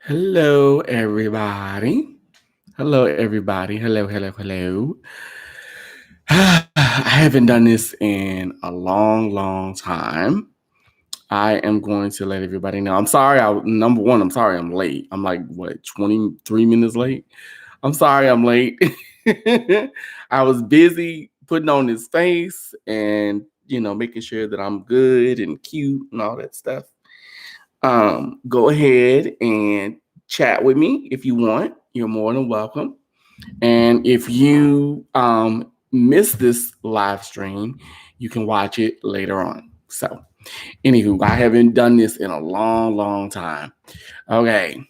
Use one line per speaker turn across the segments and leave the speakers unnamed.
Hello, everybody. Hello, everybody. Hello, hello, hello. I haven't done this in a long, long time. I am going to let everybody know. I'm sorry. Number one, I'm sorry I'm late. I'm like, 23 minutes late? I'm sorry I'm late. I was busy putting on this face and, making sure that I'm good and cute and all that stuff. Go ahead and chat with me if you want. You're more than welcome. And if you miss this live stream, you can watch it later on. So, anywho, I haven't done this in a long, long time. Okay.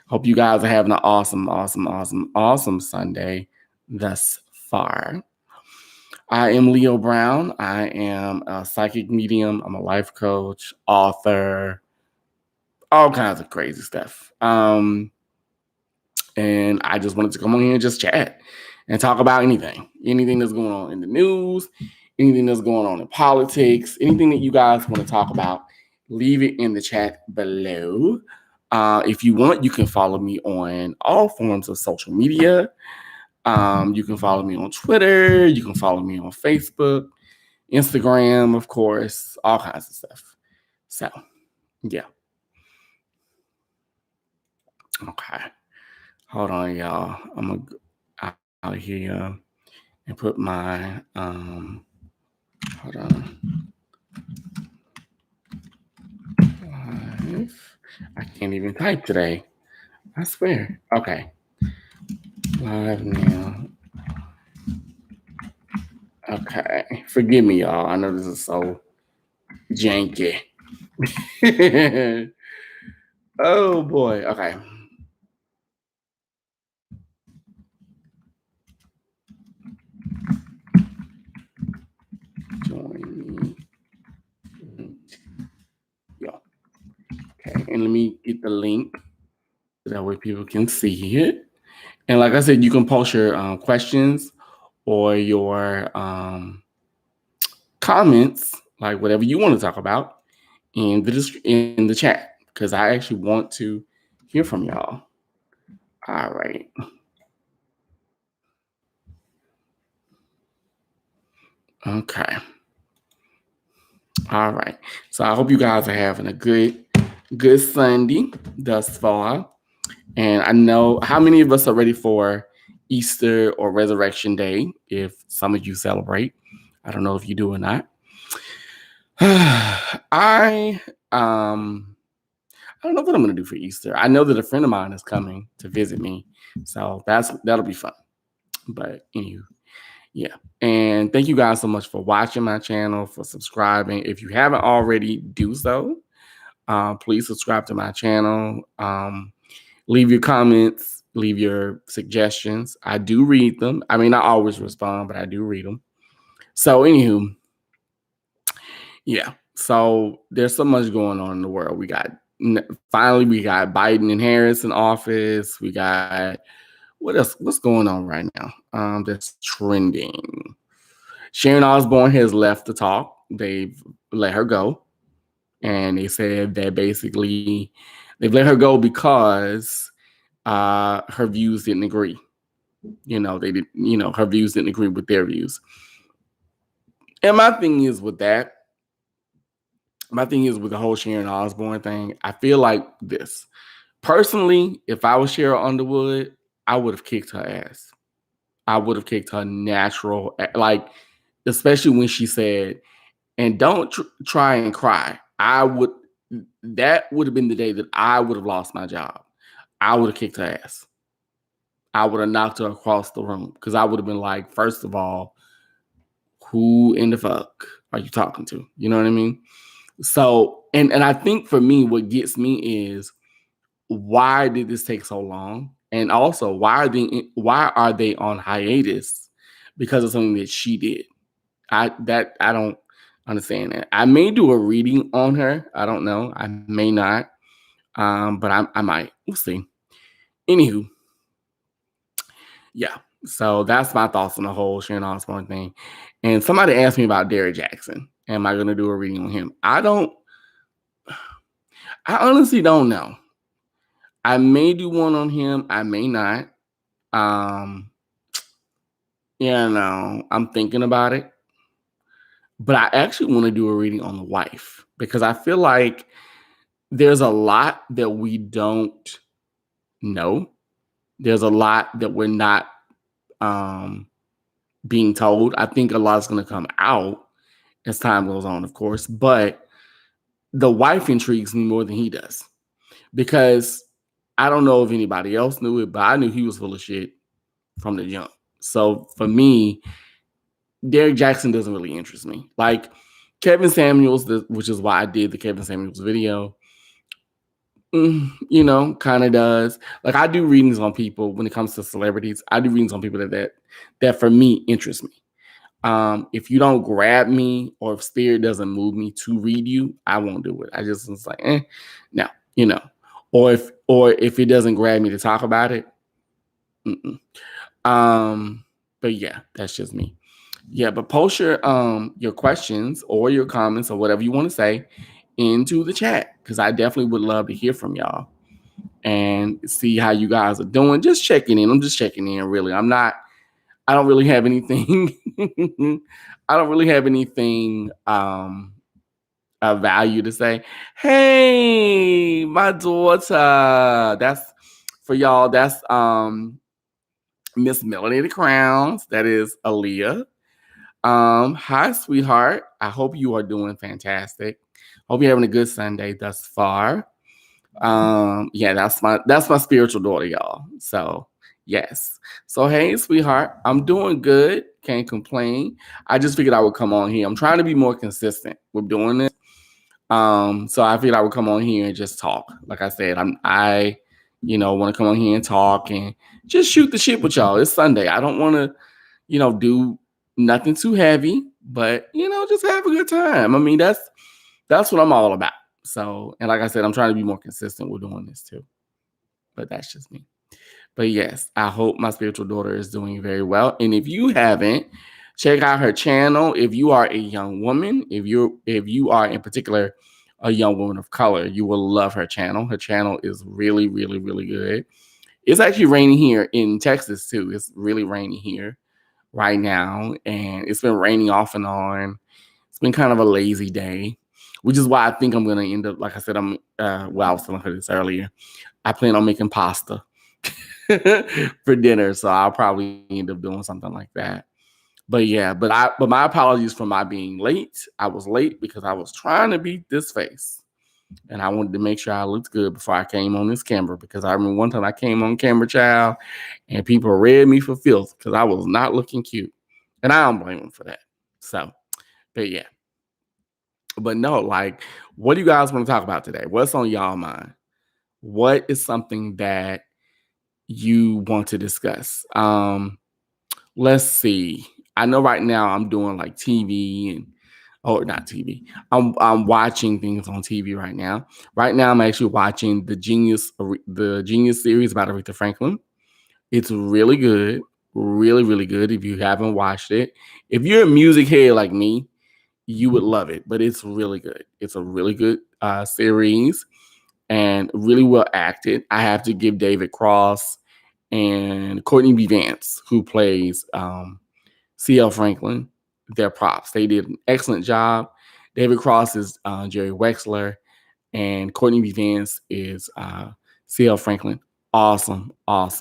Hope you guys are having an awesome, awesome, awesome, awesome Sunday thus far. I am Leo Brown. I am a psychic medium. I'm a life coach, author, all kinds of crazy stuff. And I just wanted to come on here and just chat and talk about anything that's going on in the news, anything that's going on in politics, anything that you guys want to talk about, leave it in the chat below. If you want, you can follow me on all forms of social media. You can follow me on Twitter. You can follow me on Facebook, Instagram, of course, all kinds of stuff. So, yeah. Okay. Hold on, y'all. I'm gonna go out here and put my hold on. Live. I can't even type today. I swear. Okay. Live now. Okay. Forgive me, y'all. I know this is so janky. Oh boy. Okay. Join me. Yeah. Okay. And let me get the link so that way people can see it. And like I said, you can post your questions or your comments, like whatever you want to talk about, in the chat, because I actually want to hear from y'all. All right. Okay. All right. So I hope you guys are having a good Sunday thus far. And I know how many of us are ready for Easter or Resurrection Day, if some of you celebrate. I don't know if you do or not. I don't know what I'm gonna do for Easter. I know that a friend of mine is coming to visit me, so that'll be fun. But anyway, yeah. And thank you guys so much for watching my channel, for subscribing. If you haven't already, do so. Please subscribe to my channel. Leave your comments, leave your suggestions. I do read them. I may not always respond, but I do read them. So, anywho, yeah. So there's so much going on in the world. We got Biden and Harris in office. We got what else? What's going on right now? That's trending. Sharon Osbourne has left the talk. They've let her go. And they said that basically they've let her go because her views didn't agree. Her views didn't agree with their views. And my thing is with the whole Sharon Osbourne thing, I feel like this. Personally, if I was Sheryl Underwood, I would have kicked her ass. I would have kicked her natural, like, especially when she said, and don't try and cry. That would have been the day that I would have lost my job. I would have kicked her ass. I would have knocked her across the room because I would have been like, first of all, who in the fuck are you talking to? You know what I mean? So, and I think for me, what gets me is, why did this take so long? And also, why are they on hiatus because of something that she did? I don't understand that. I may do a reading on her. I don't know. I may not. But I might. We'll see. Anywho, yeah. So that's my thoughts on the whole Sharon Osbourne thing. And somebody asked me about Derrick Jackson. Am I going to do a reading on him? I honestly don't know. I may do one on him. I may not. I'm thinking about it. But I actually want to do a reading on the wife because I feel like there's a lot that we don't know. There's a lot that we're not being told. I think a lot is going to come out as time goes on, of course. But the wife intrigues me more than he does because I don't know if anybody else knew it, but I knew he was full of shit from the jump. So for me, Derrick Jaxn doesn't really interest me. Like Kevin Samuels, which is why I did the Kevin Samuels video, kind of does. Like I do readings on people when it comes to celebrities. I do readings on people that for me interest me. If you don't grab me or if spirit doesn't move me to read you, I won't do it. I just was like, no, or if it doesn't grab me to talk about it. But yeah, that's just me. Yeah, but post your questions or your comments or whatever you want to say into the chat because I definitely would love to hear from y'all and see how you guys are doing. Just checking in. I'm just checking in, really. I don't really have anything. I don't really have anything of value to say. Hey, my daughter. That's for y'all. That's Miss Melanie the Crowns. That is Aaliyah. Hi, sweetheart. I hope you are doing fantastic. Hope you're having a good Sunday thus far. Yeah, that's my spiritual daughter, y'all. So yes. So hey, sweetheart, I'm doing good. Can't complain. I just figured I would come on here. I'm trying to be more consistent with doing this. So I figured I would come on here and just talk. Like I said, I want to come on here and talk and just shoot the shit with y'all. It's Sunday. I don't want to, do nothing too heavy, but just have a good time. I mean, that's what I'm all about. So, and like I said, I'm trying to be more consistent with doing this too. But that's just me. But yes, I hope my spiritual daughter is doing very well. And if you haven't, check out her channel. If you are a young woman, if you are in particular a young woman of color, you will love her channel. Her channel is really, really, really good. It's actually raining here in Texas too. It's really raining here right now, and it's been raining off and on. It's been kind of a lazy day, which is why I think I'm going to end up, like I said, I was telling her this earlier. I plan on making pasta for dinner, so I'll probably end up doing something like that. But yeah, but my apologies for my being late. I was late because I was trying to beat this face. And I wanted to make sure I looked good before I came on this camera because I remember one time I came on camera, child, and people read me for filth because I was not looking cute. And I don't blame them for that. So, but yeah. But no, like, what do you guys want to talk about today? What's on y'all mind? What is something that you want to discuss? Let's see. I know right now I'm doing like TV and not TV. I'm watching things on TV right now. Right now, I'm actually watching the Genius series about Aretha Franklin. It's really good, really, really good. If you haven't watched it, if you're a music head like me, you would love it. But it's really good. It's a really good series and really well acted. I have to give David Cross and Courtney B. Vance, who plays C.L. Franklin, their props. They did an excellent job. David Cross is Jerry Wexler, and Courtney B. Vance is C.L. Franklin. Awesome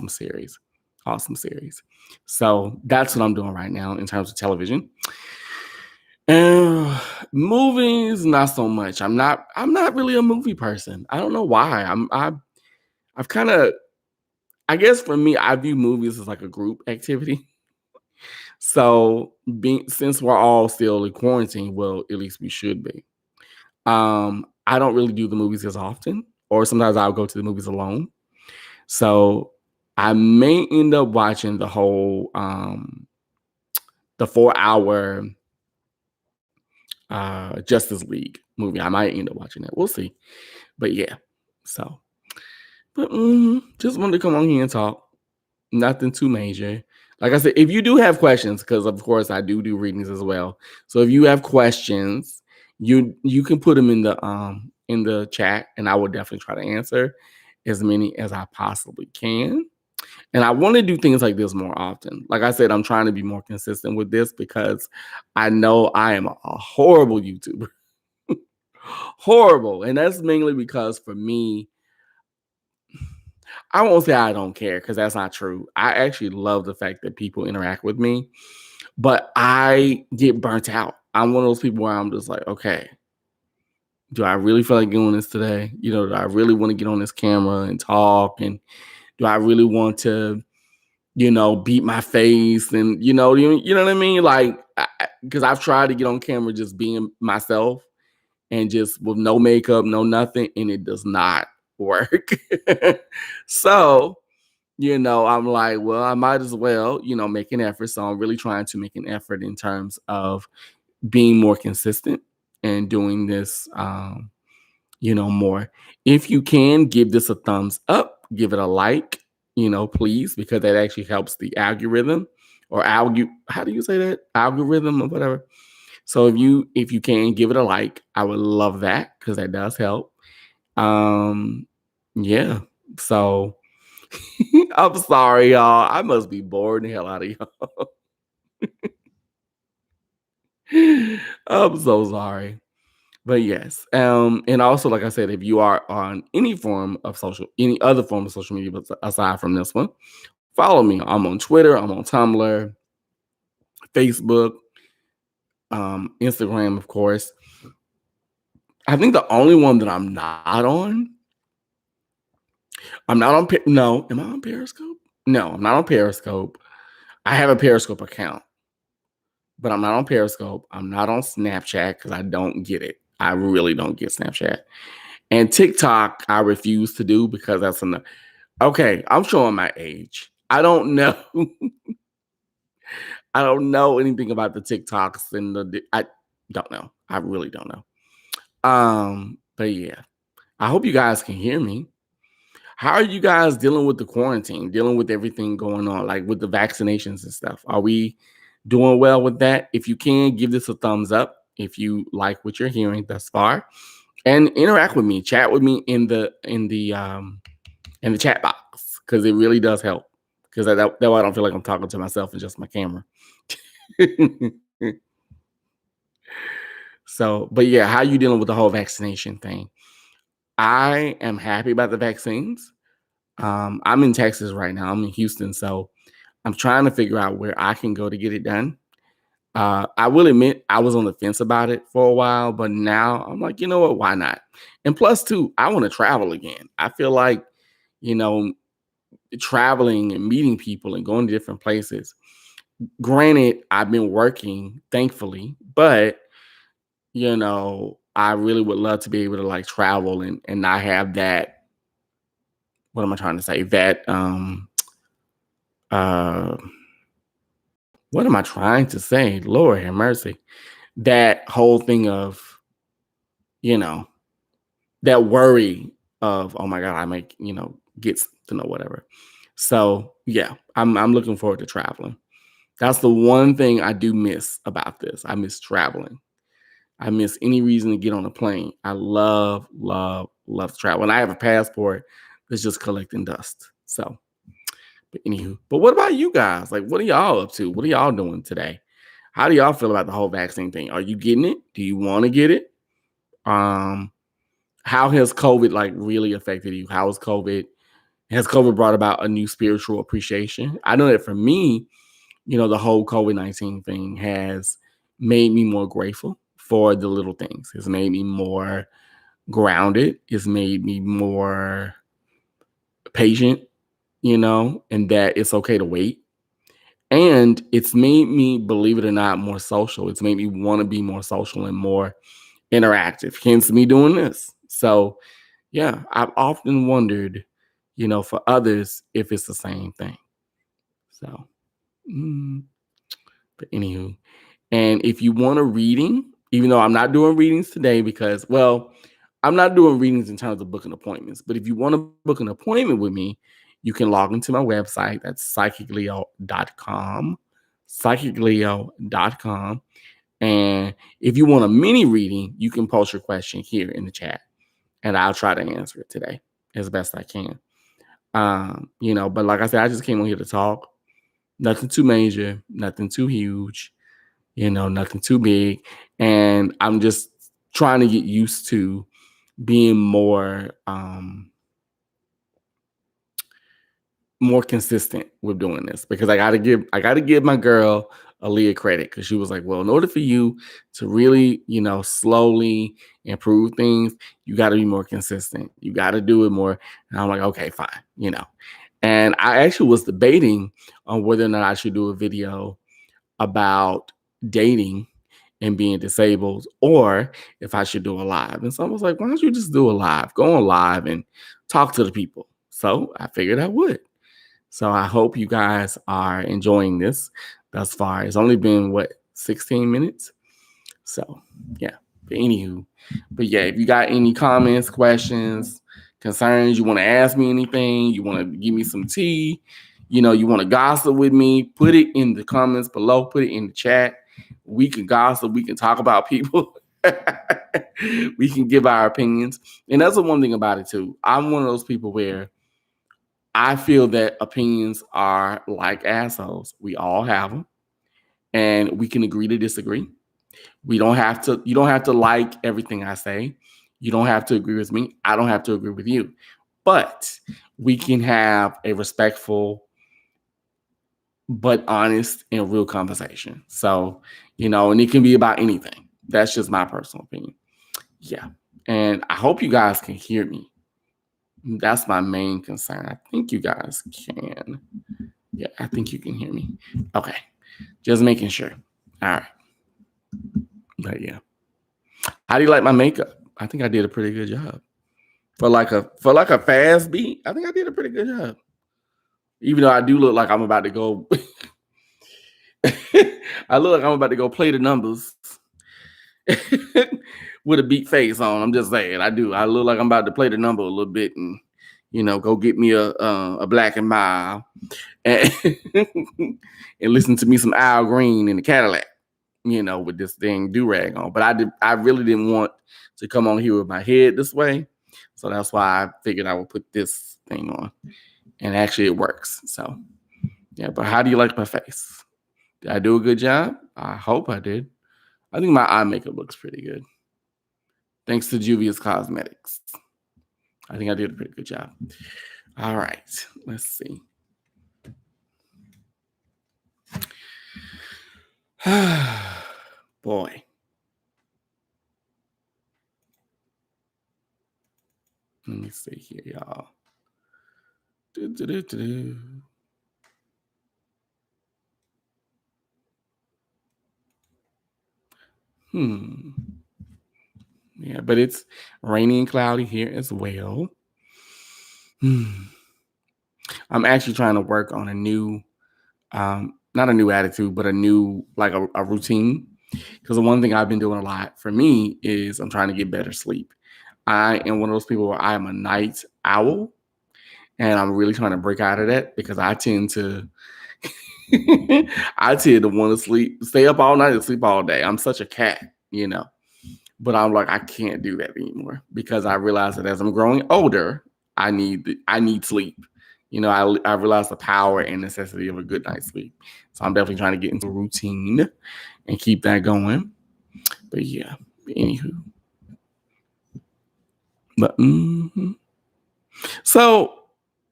series. Awesome series. So that's what I'm doing right now in terms of television. Movies, not so much. I'm not really a movie person. I don't know why. I've kind of, I guess for me, I view movies as like a group activity. So since we're all still in quarantine, well, at least we should be. I don't really do the movies as often, or sometimes I'll go to the movies alone. So I may end up watching the whole the 4-hour Justice League movie. I might end up watching that. We'll see. But yeah, so but just wanted to come on here and talk. Nothing too major. Like I said, if you do have questions, because of course I do readings as well. So if you have questions, you can put them in the chat, and I will definitely try to answer. as many as I possibly can. And I want to do things like this more often. Like I said, I'm trying to be more consistent with this because I know I am a horrible YouTuber. Horrible. And that's mainly because for me, I won't say I don't care because that's not true. I actually love the fact that people interact with me, but I get burnt out. I'm one of those people where I'm just like, okay, do I really feel like doing this today? Do I really want to get on this camera and talk? And do I really want to, beat my face? And, you know what I mean? Like, because I've tried to get on camera just being myself and just with no makeup, no nothing, and it does not work. So, I'm like, well, I might as well, make an effort. So I'm really trying to make an effort in terms of being more consistent and doing this, more. If you can give this a thumbs up, give it a like, please, because that actually helps the algorithm or how do you say that? Algorithm or whatever. So if you can give it a like, I would love that because that does help. Yeah. So I'm sorry, y'all. I must be boring the hell out of y'all. I'm so sorry. But yes. And also, like I said, if you are on any other form of social media aside from this one, follow me. I'm on Twitter, I'm on Tumblr, Facebook, Instagram, of course. I think the only one that I'm not on, no, am I on Periscope? No, I'm not on Periscope. I have a Periscope account, but I'm not on Periscope. I'm not on Snapchat because I don't get it. I really don't get Snapchat. And TikTok, I refuse to do because that's enough. Okay, I'm showing my age. I don't know. I don't know anything about the TikToks and I don't know. I really don't know. But yeah, I hope you guys can hear me. How are you guys dealing with the quarantine, dealing with everything going on, like with the vaccinations and stuff? Are we doing well with that? If you can, give this a thumbs up if you like what you're hearing thus far, and interact with me, chat with me in the chat box because it really does help. Because that way I don't feel like I'm talking to myself and just my camera. So, but yeah, how you dealing with the whole vaccination thing? I am happy about the vaccines. I'm in Texas right now. I'm in Houston, so I'm trying to figure out where I can go to get it done. I will admit I was on the fence about it for a while, but now I'm like, you know what? Why not? And plus, too, I want to travel again. I feel like, you know, traveling and meeting people and going to different places. Granted, I've been working, thankfully, but I really would love to be able to like travel and not have that. What am I trying to say? Uh, what am I trying to say? Lord have mercy. That whole thing of, you know, that worry of, oh my God, I might, get something or whatever. So yeah, I'm looking forward to traveling. That's the one thing I do miss about this. I miss traveling. I miss any reason to get on a plane. I love, love, love to travel. And I have a passport that's just collecting dust. So, but anywho, but what about you guys? Like, what are y'all up to? What are y'all doing today? How do y'all feel about the whole vaccine thing? Are you getting it? Do you want to get it? Um, how has COVID like really affected you? Has COVID brought about a new spiritual appreciation? I know that for me, the whole COVID-19 thing has made me more grateful for the little things. It's made me more grounded. It's made me more patient, and that it's okay to wait. And it's made me, believe it or not, more social. It's made me want to be more social and more interactive, hence me doing this. So, yeah, I've often wondered, for others, if it's the same thing. So, but anywho, and if you want a reading, even though I'm not doing readings today because, well, I'm not doing readings in terms of booking appointments, but if you want to book an appointment with me, you can log into my website. That's psychicleo.com, psychicleo.com. And if you want a mini reading, you can post your question here in the chat and I'll try to answer it today. as best I can. But like I said, I just came on here to talk. Nothing too major, nothing too huge, nothing too big. And I'm just trying to get used to being more consistent with doing this, because I gotta give my girl Aaliyah credit, because she was like, well, in order for you to really, slowly improve things, you got to be more consistent. You got to do it more. And I'm like, okay, fine. And I actually was debating on whether or not I should do a video about dating and being disabled, or if I should do a live. And someone was like, why don't you just do a live? Go on live and talk to the people. So I figured I would. So I hope you guys are enjoying this thus far. It's only been 16 minutes. So yeah. But anywho, if you got any comments, questions, concerns, you want to ask me anything, you want to give me some tea, you want to gossip with me, put it in the comments below, put it in the chat. We can gossip, we can talk about people. We can give our opinions. And that's the one thing about it too. I'm one of those people where I feel that opinions are like assholes. We all have them, and we can agree to disagree. You don't have to like everything I say. You don't have to agree with me. I don't have to agree with you. But we can have a respectful but honest and real conversation. So, and it can be about anything. That's just my personal opinion. Yeah. And I hope you guys can hear me. That's my main concern. I think you guys can. Yeah, I think you can hear me. Okay. Just making sure. All right. But yeah. How do you like my makeup? I think I did a pretty good job. For like a fast beat, I think I did a pretty good job. Even though I do look like I'm about to go I look like I'm about to go play the numbers with a beat face on. I'm just saying, I do. I look like I'm about to play the number a little bit and go get me a Black and Mild and, and listen to me some Al Green in the Cadillac, with this thing do-rag on. But I really didn't want to come on here with my head this way. So that's why I figured I would put this thing on. And actually it works. So yeah, but how do you like my face? Did I do a good job? I hope I did. I think my eye makeup looks pretty good. Thanks to Juvia's Cosmetics. I think I did a pretty good job. All right, let's see. Boy. Let me see here, y'all. Yeah, but it's rainy and cloudy here as well. I'm actually trying to work on a new, not a new attitude, but a new, like a routine. Because the one thing I've been doing a lot for me is I'm trying to get better sleep. I am one of those people where I am a night owl, and I'm really trying to break out of that, because I tend to want to stay up all night and sleep all day. I'm such a cat, but I'm like, I can't do that anymore, because I realize that as I'm growing older, I need sleep. I realize the power and necessity of a good night's sleep. So I'm definitely trying to get into a routine and keep that going. But yeah, anywho. But So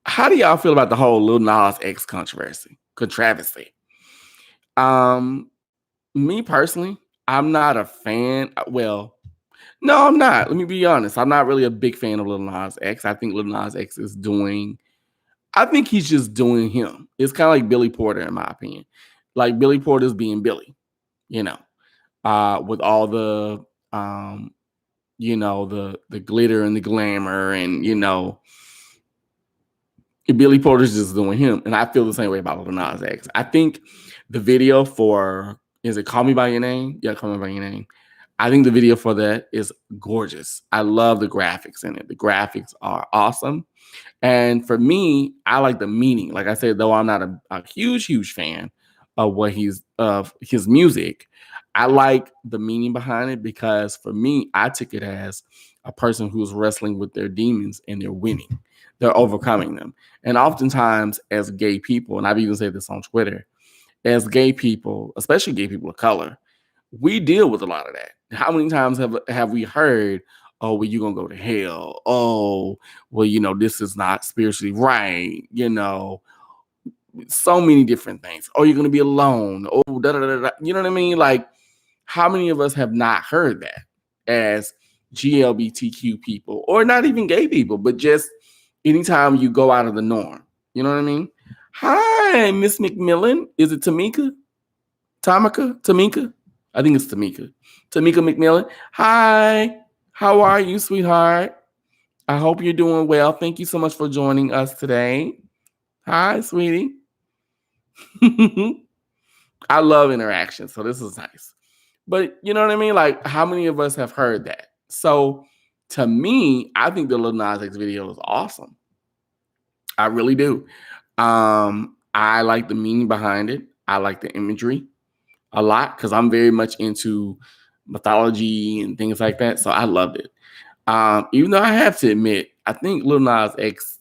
how do y'all feel about the whole Lil Nas X controversy? Me personally, I'm not a fan. Well, no, I'm not. Let me be honest. I'm not really a big fan of Lil Nas X. I think Lil Nas X I think he's just doing him. It's kind of like Billy Porter, in my opinion. Like Billy Porter's being Billy, with all the the glitter and the glamour, and Billy Porter's just doing him. And I feel the same way about Lil Nas X. I think the video for, is it Call Me By Your Name? Yeah, Call Me By Your Name. I think the video for that is gorgeous. I love the graphics in it. The graphics are awesome. And for me, I like the meaning. Like I said, though I'm not a huge fan of his music, I like the meaning behind it, because for me, I took it as a person who's wrestling with their demons and they're winning. They're overcoming them. And oftentimes, as gay people, and I've even said this on Twitter, as gay people, especially gay people of color, we deal with a lot of that. How many times have we heard, oh, well, you're going to go to hell. Oh, well, this is not spiritually right. So many different things. Oh, you're going to be alone. Oh, da, da, da, da. You know what I mean? Like, how many of us have not heard that as GLBTQ people, or not even gay people, but just anytime you go out of the norm? You know what I mean? Hi, Miss McMillan. Is it Tamika? Tamika? I think it's Tamika. Tamika McMillan. Hi. How are you, sweetheart? I hope you're doing well. Thank you so much for joining us today. Hi, sweetie. I love interaction, so this is nice. But you know what I mean? Like, how many of us have heard that? So to me, I think the Lil Nas X video is awesome. I really do. I like the meaning behind it. I like the imagery a lot because I'm very much into mythology and things like that. So I loved it. Even though I have to admit, I think Lil Nas X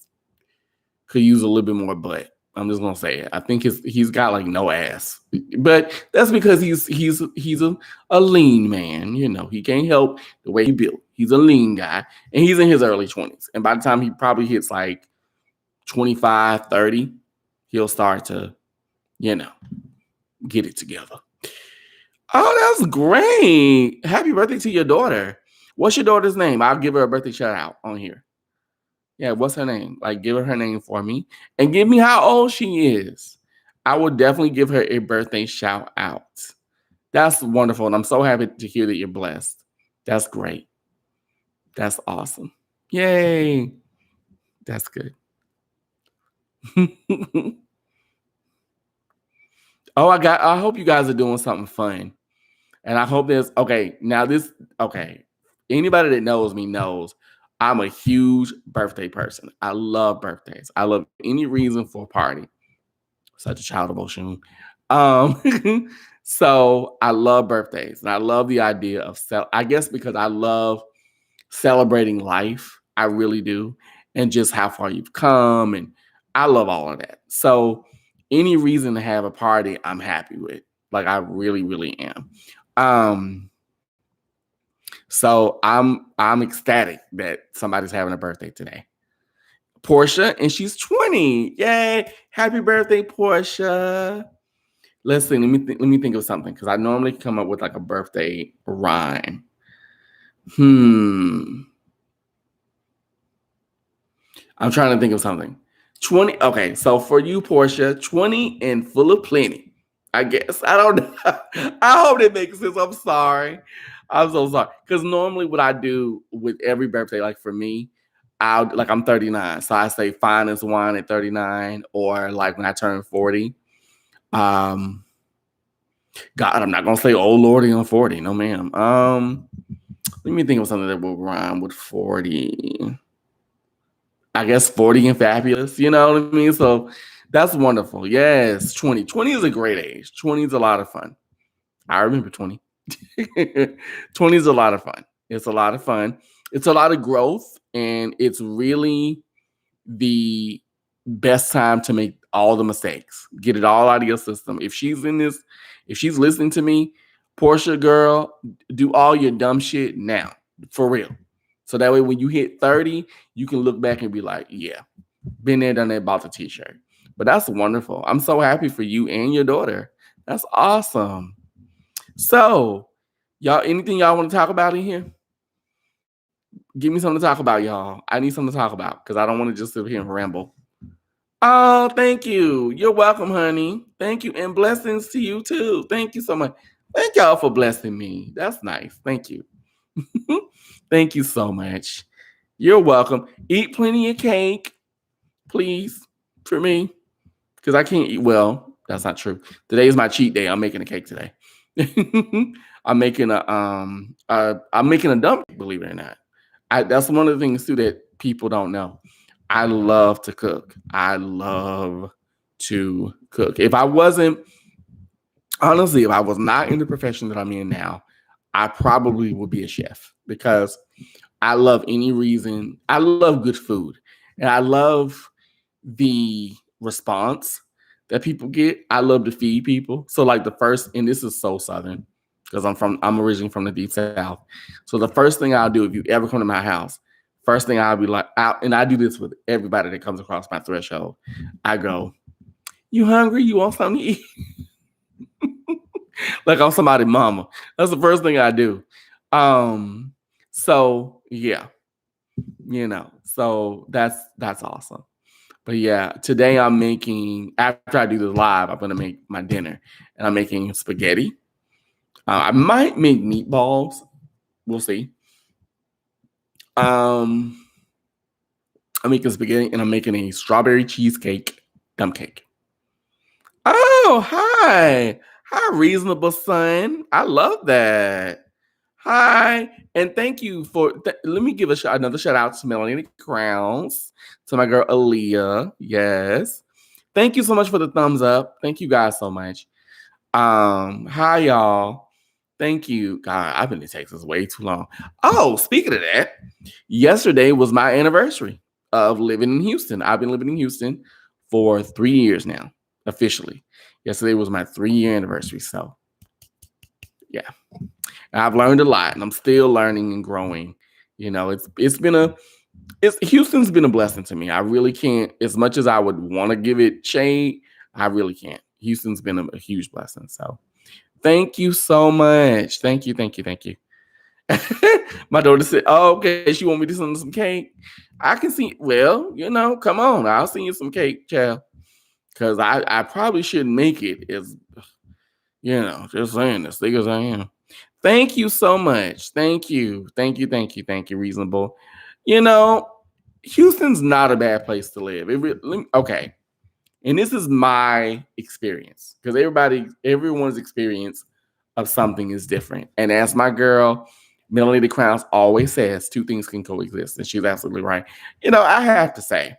could use a little bit more butt. I'm just gonna say it. I think he's got like no ass, but that's because he's a lean man. He can't help the way he built. He's a lean guy, and he's in his early 20s. And by the time he probably hits like 25, 30, he'll start to, get it together. Oh, that's great! Happy birthday to your daughter. What's your daughter's name? I'll give her a birthday shout out on here. Yeah, what's her name? Like, give her name for me and give me how old she is. I will definitely give her a birthday shout out. That's wonderful. And I'm so happy to hear that you're blessed. That's great. That's awesome. Yay. That's good. I hope you guys are doing something fun. And I hope anybody that knows me knows I'm a huge birthday person. I love birthdays. I love any reason for a party. Such a child of Oshun. So I love birthdays, and I love the idea of I guess because I love celebrating life. I really do, and just how far you've come, and I love all of that. So any reason to have a party, I'm happy with. Like, I really, really am. So I'm ecstatic that somebody's having a birthday today. Portia, and she's 20. Yay! Happy birthday, Portia. Let's see. Let me think of something, because I normally come up with like a birthday rhyme. I'm trying to think of something. 20. Okay, so for you, Portia, 20 and full of plenty. I guess. I don't know. I hope that makes sense. I'm sorry. I'm so sorry. Because normally what I do with every birthday, like for me, I'm 39. So I say fine as wine at 39, or like when I turn 40. God, I'm not gonna say oh lordy on 40. No, ma'am. Let me think of something that will rhyme with 40. I guess 40 and fabulous, you know what I mean? So that's wonderful. Yes, 20. 20 is a great age. 20 is a lot of fun. I remember 20. 20 is a lot of fun. It's a lot of fun. It's a lot of growth, and it's really the best time to make all the mistakes. Get it all out of your system. If she's listening to me, Portia girl, do all your dumb shit now. For real. So that way when you hit 30, you can look back and be like, yeah, been there, done that, bought the t-shirt. But that's wonderful. I'm so happy for you and your daughter. That's awesome. So, y'all, anything y'all want to talk about in here? Give me something to talk about, y'all. I need something to talk about because I don't want to just sit here and ramble. Oh, thank you. You're welcome, honey. Thank you. And blessings to you, too. Thank you so much. Thank y'all for blessing me. That's nice. Thank you. Thank you so much. You're welcome. Eat plenty of cake, please, for me, because I can't eat well. That's not true. Today is my cheat day. I'm making a cake today. I'm making a dumpling, believe it or not. That's one of the things too that people don't know. I love to cook. If I was not in the profession that I'm in now, I probably would be a chef, because I love any reason. I love good food, and I love the response that people get. I love to feed people. So like the first, and this is so Southern because I'm originally from the deep South. So the first thing I'll do if you ever come to my house, first thing I'll be like, and I do this with everybody that comes across my threshold. I go, "You hungry? You want something to eat?" Like I'm somebody's mama. That's the first thing I do. So yeah, so that's awesome. But yeah, today I'm making, after I do the live, I'm gonna make my dinner, and I'm making spaghetti. I might make meatballs. We'll see. I'm making spaghetti, and I'm making a strawberry cheesecake dumb cake. Oh, hi. Hi, reasonable son. I love that. Hi, and thank you for. Let me give another shout out to Melanie Crowns, to my girl Aaliyah. Yes, thank you so much for the thumbs up. Thank you guys so much. Hi y'all. Thank you. God, I've been in Texas way too long. Oh, speaking of that, yesterday was my anniversary of living in Houston. I've been living in Houston for 3 years now, officially. Yesterday was my 3-year anniversary. So, yeah. And I've learned a lot, and I'm still learning and growing. Houston's been a blessing to me. I really can't, as much as I would want to give it shade, I really can't. Houston's been a huge blessing. So thank you so much. Thank you, thank you, thank you. My daughter said, "Oh, okay, she want me to send her some cake." I can see, well, come on, I'll send you some cake, child. Because I probably shouldn't make it as, just saying, as thick as I am. Thank you so much. Thank you. Thank you. Thank you. Thank you. Reasonable. Houston's not a bad place to live. Okay. And this is my experience, because everyone's experience of something is different. And as my girl, Melanie the Crowns, always says, two things can coexist. And she's absolutely right. I have to say,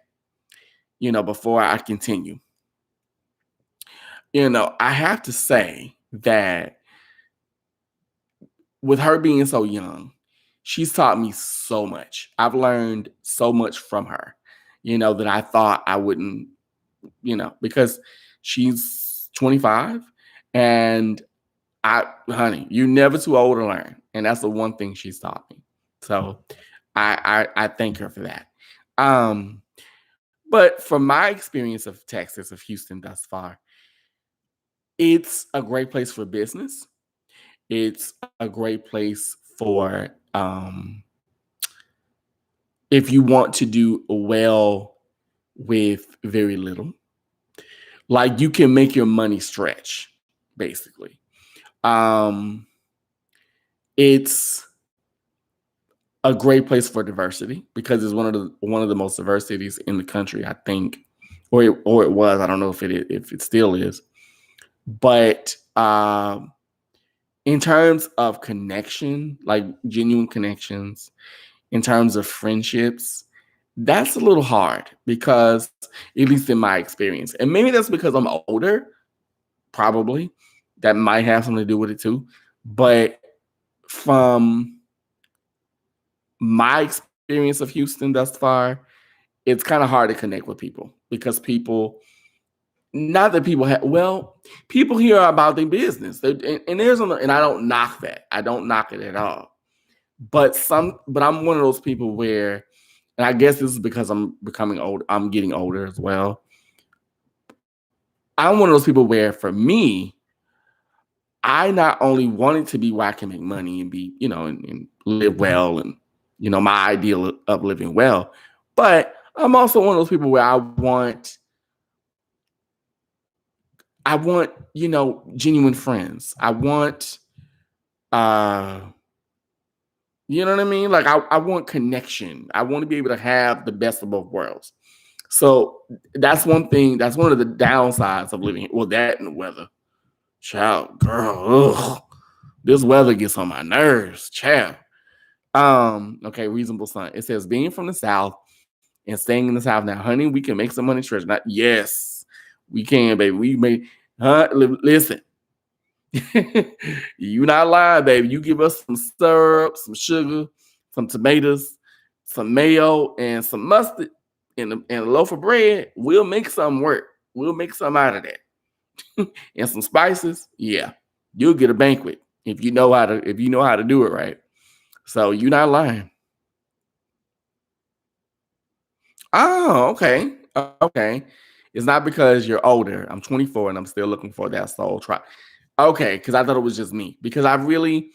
before I continue, I have to say that with her being so young, she's taught me so much. I've learned so much from her, that I thought I wouldn't, because she's 25, and honey, you're never too old to learn. And that's the one thing she's taught me. So I thank her for that. But from my experience of Texas, of Houston thus far, it's a great place for business. It's a great place for if you want to do well with very little. Like, you can make your money stretch, basically. It's a great place for diversity, because it's one of the most diverse cities in the country, I think, or it was. I don't know if it still is, but in terms of connection, like genuine connections, in terms of friendships, that's a little hard, because, at least in my experience, and maybe that's because I'm older, probably, that might have something to do with it too. But from my experience of Houston thus far, it's kind of hard to connect with people, because not that people people hear about their business, and I don't knock that. I don't knock it at all. But I'm one of those people where, and I guess this is because I'm becoming old. I'm getting older as well. I'm one of those people where, for me, I not only want it to be where I can make money and be, and live well, and, my ideal of living well, but I'm also one of those people where I want, genuine friends. I want, you know what I mean? Like, I want connection. I want to be able to have the best of both worlds. So that's one thing. That's one of the downsides of living. Well, that and the weather. Child, girl, ugh. This weather gets on my nerves, child. Okay, reasonable son. It says, being from the South and staying in the South now, honey, we can make some money stretch. Yes, we can, baby. We may, listen. You not lying, baby. You give us some syrup, some sugar, some tomatoes, some mayo, and some mustard, and a loaf of bread, we'll make something work. We'll make something out of that. And some spices, yeah, you'll get a banquet if you know how to do it right. So you're not lying. Oh, okay. Okay. It's not because you're older. I'm 24 and I'm still looking for that soul try. Okay, because I thought it was just me. Because I really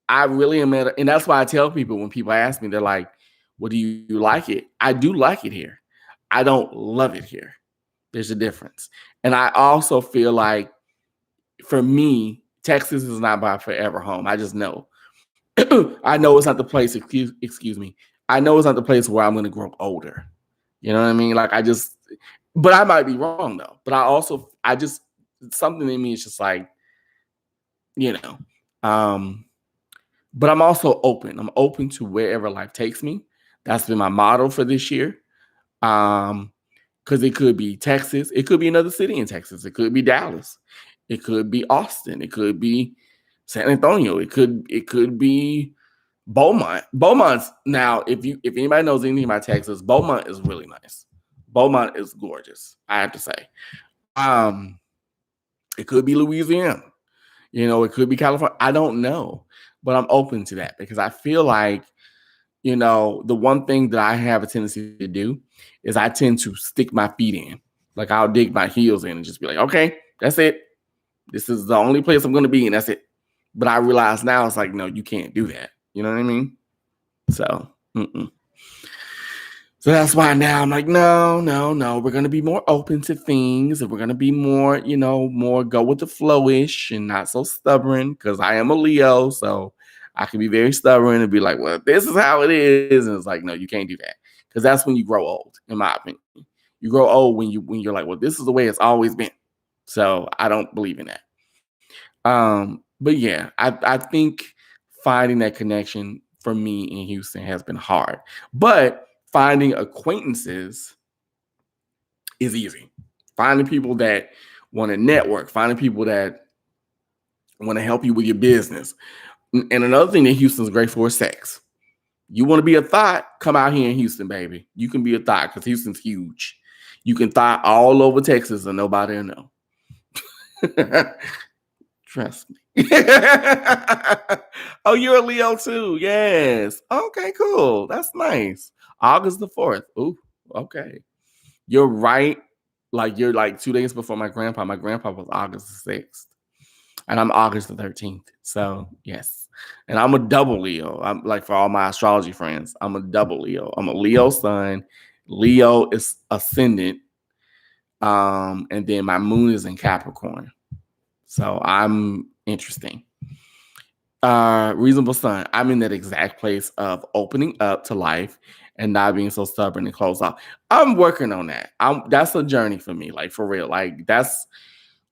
am and that's why I tell people when people ask me, they're like, "Well, do you like it?" I do like it here. I don't love it here. There's a difference. And I also feel like for me, Texas is not my forever home. I just know. I know it's not the place, excuse me. I know it's not the place where I'm gonna grow up older. You know what I mean? Like but I might be wrong though. But I just something in me is just like, you know, um, but I'm also open. I'm open to wherever life takes me. That's been my motto for this year. Um, because it could be Texas, it could be another city in Texas, it could be Dallas, it could be Austin, it could be San Antonio, it could be Beaumont. Beaumont's now, if anybody knows anything about Texas, Beaumont is really nice. Beaumont is gorgeous, I have to say. Um, it could be Louisiana, it could be California. I don't know, but I'm open to that because I feel like, the one thing that I have a tendency to do is I tend to stick my feet in. Like I'll dig my heels in and just be like, okay, that's it. This is the only place I'm going to be, and that's it. But I realize now it's like, no, you can't do that. You know what I mean? So, so that's why now I'm like, no, no, no. We're gonna be more open to things, and we're gonna be more, more go with the flow-ish and not so stubborn. Because I am a Leo, so I can be very stubborn and be like, well, this is how it is, and it's like, no, you can't do that. Because that's when you grow old, in my opinion. You grow old when you're like, well, this is the way it's always been. So I don't believe in that. But yeah, I think finding that connection for me in Houston has been hard. But finding acquaintances is easy. Finding people that want to network, finding people that want to help you with your business. And another thing that Houston's great for is sex. You want to be a thought, come out here in Houston, baby. You can be a thought because Houston's huge. You can thought all over Texas and nobody will know. Trust me. Oh, you're a Leo too. Yes. Okay, cool. That's nice. August the 4th. Ooh, okay. You're right. Like you're like 2 days before my grandpa. My grandpa was August the 6th. And I'm August the 13th. So yes. And I'm a double Leo. I'm like for all my astrology friends, I'm a double Leo. I'm a Leo sun. Leo is ascendant. And then my moon is in Capricorn. So I'm interesting. Reasonable Sun. I'm in that exact place of opening up to life and not being so stubborn and closed off. I'm working on that. That's a journey for me, like for real. Like that's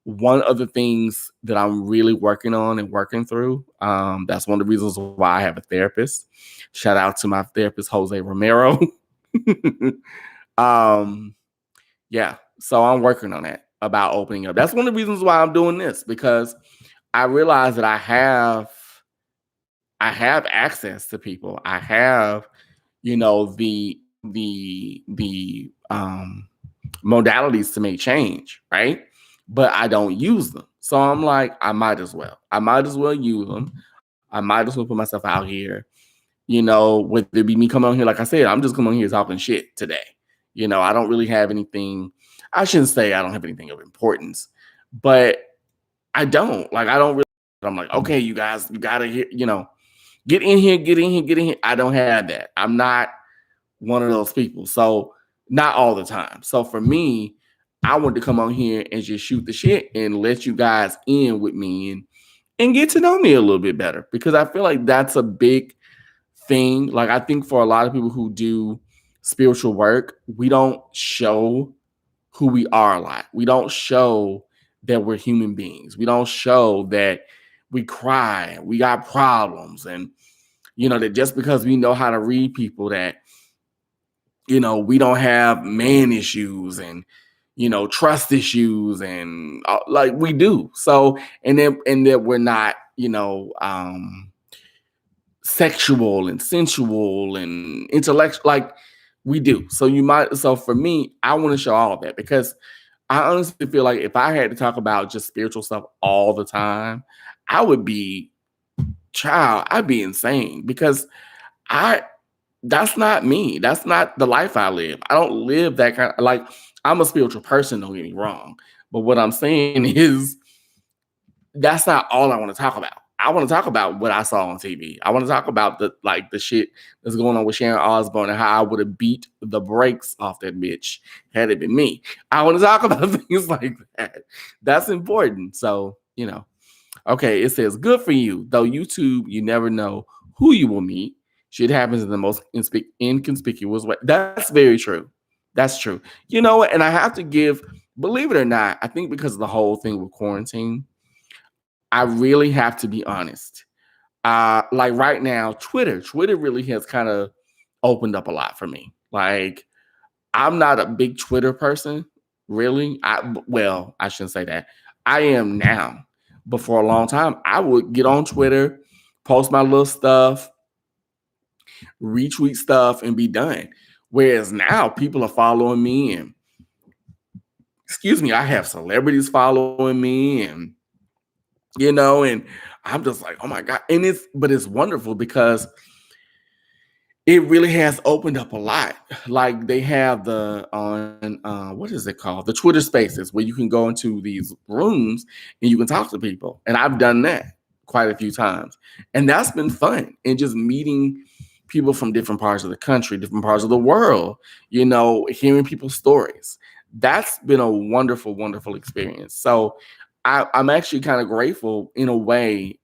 one of the things that I'm really working on and working through. That's one of the reasons why I have a therapist. Shout out to my therapist, Jose Romero. Yeah, so I'm working on that about opening up. That's one of the reasons why I'm doing this because I realize that I have access to people. I have, the modalities to make change, right? But I don't use them. So I'm like, I might as well. I might as well use them. I might as well put myself out here. Whether it be me coming on here, like I said, I'm just coming on here talking shit today. I don't really have anything. I shouldn't say I don't have anything of importance, but I don't. Like, I don't really. I'm like, okay, you guys, you gotta hear, get in here, get in here, get in here. I don't have that. I'm not one of those people. So not all the time. So for me, I want to come on here and just shoot the shit and let you guys in with me and get to know me a little bit better because I feel like that's a big thing. Like I think for a lot of people who do spiritual work, we don't show who we are a lot. We don't show that we're human beings. We don't show that we cry, we got problems, and that just because we know how to read people that we don't have man issues and trust issues and like we do. So and that we're not sexual and sensual and intellectual, like we do. So for me, I want to show all of that because I honestly feel like if I had to talk about just spiritual stuff all the time, I would be I'd be insane because I that's not me. That's not the life I live. I don't live that kind of like I'm a spiritual person, don't get me wrong. But what I'm saying is that's not all I want to talk about. I want to talk about what I saw on TV. I want to talk about the shit that's going on with Sharon Osbourne and how I would have beat the brakes off that bitch had it been me. I want to talk about things like that. That's important. So, okay, it says, good for you. Though YouTube, you never know who you will meet. Shit happens in the most inconspicuous way. That's very true. That's true. You know what? And I have to believe it or not, I think because of the whole thing with quarantine, I really have to be honest. Like right now, Twitter really has kind of opened up a lot for me. Like, I'm not a big Twitter person, really. I shouldn't say that. I am now. But for a long time, I would get on Twitter, post my little stuff, retweet stuff, and be done. Whereas now people are following me and I have celebrities following me and and I'm just like, oh my God. And it's wonderful because it really has opened up a lot. Like they have what is it called? The Twitter Spaces, where you can go into these rooms and you can talk to people. And I've done that quite a few times. And that's been fun. And just meeting people from different parts of the country, different parts of the world, hearing people's stories. That's been a wonderful, wonderful experience. So I'm actually kind of grateful in a way,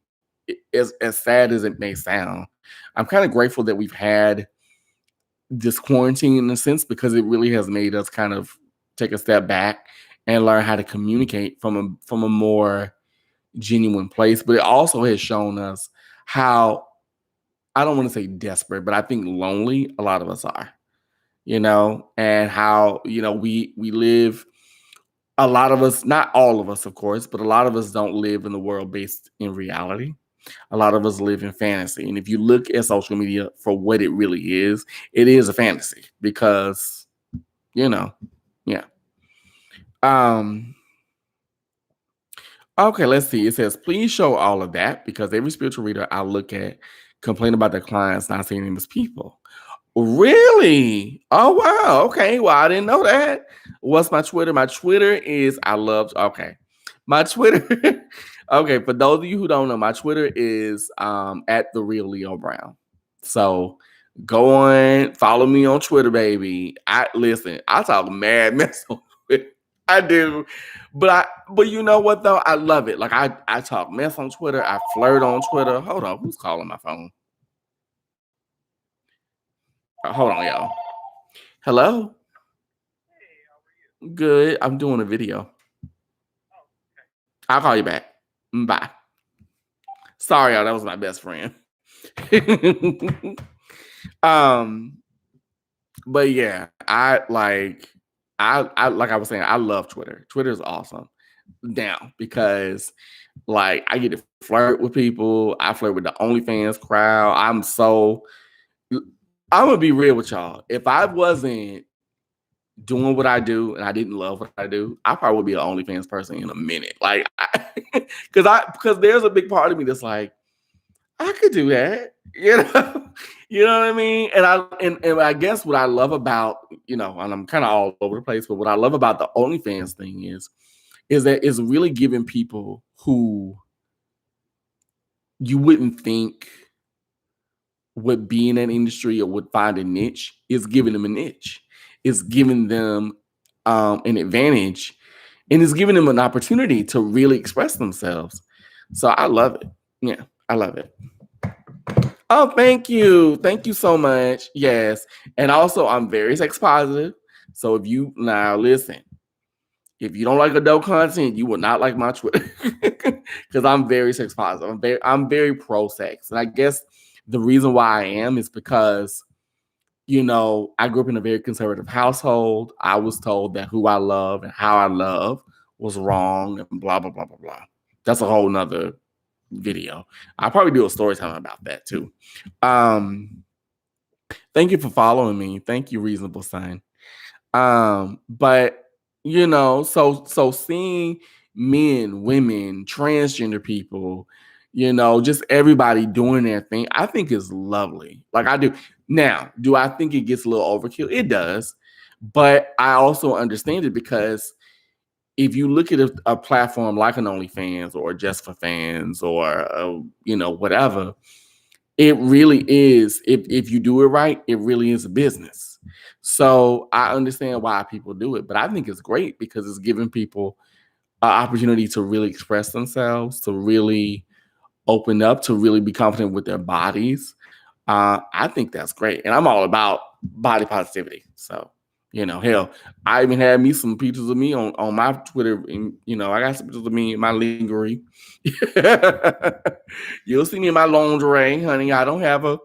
as sad as it may sound. I'm kind of grateful that we've had this quarantine in a sense because it really has made us kind of take a step back and learn how to communicate from a more genuine place. But it also has shown us how, I don't want to say desperate, but I think lonely a lot of us are, and how, we live, a lot of us, not all of us, of course, but a lot of us don't live in the world based in reality. A lot of us live in fantasy. And if you look at social media for what it really is, it is a fantasy because, yeah. Okay, let's see. It says, please show all of that because every spiritual reader I look at complain about their clients not seeing them as people. Really? Oh, wow. Okay. Well, I didn't know that. What's my Twitter? My Twitter is okay. My Twitter. Okay. For those of you who don't know, my Twitter is at the real Leo Brown. So go on, follow me on Twitter, baby. I talk mad mess on Twitter. I do. But you know what though? I love it. Like I talk mess on Twitter. I flirt on Twitter. Hold on. Who's calling my phone? Hold on, y'all. Hello?
Hey, how are you?
Good. I'm doing a video.
Oh, okay.
I'll call you back. Bye. Sorry, y'all. That was my best friend. um, but yeah, like I was saying, I love Twitter. Twitter is awesome now because like I get to flirt with people. I flirt with the OnlyFans crowd. I'm gonna be real with y'all. If I wasn't doing what I do and I didn't love what I do, I probably would be an OnlyFans person in a minute. Like, because there's a big part of me that's like, I could do that, you know what I mean. And I guess what I love about and I'm kind of all over the place, but what I love about the OnlyFans thing is that it's really giving people who you wouldn't think would be in that industry or would find a niche, is giving them a niche. It's giving them an advantage, and it's giving them an opportunity to really express themselves. So I love it. Yeah, I love it. Oh, thank you. Thank you so much. Yes. And also, I'm very sex positive. So if you listen, if you don't like adult content, you will not like my Twitter because I'm very sex positive. I'm very pro sex. And I guess the reason why I am is because I grew up in a very conservative household. I was told that who I love and how I love was wrong and blah, blah, blah, blah, blah. That's a whole nother video. I'll probably do a story time about that too. Thank you for following me. Thank you, Reasonable Son. But so seeing men, women, transgender people, just everybody doing their thing, I think is lovely. Like I do. Now, do I think it gets a little overkill? It does. But I also understand it because if you look at a platform like an OnlyFans or Just for Fans or whatever, it really is. If you do it right, it really is a business. So I understand why people do it, but I think it's great because it's giving people an opportunity to really express themselves, to really open up, to really be confident with their bodies. I think that's great, and I'm all about body positivity. So hell, I even had me some pictures of me on my Twitter, and I got some pictures of me in my lingerie. You'll see me in my lingerie, honey. I don't have a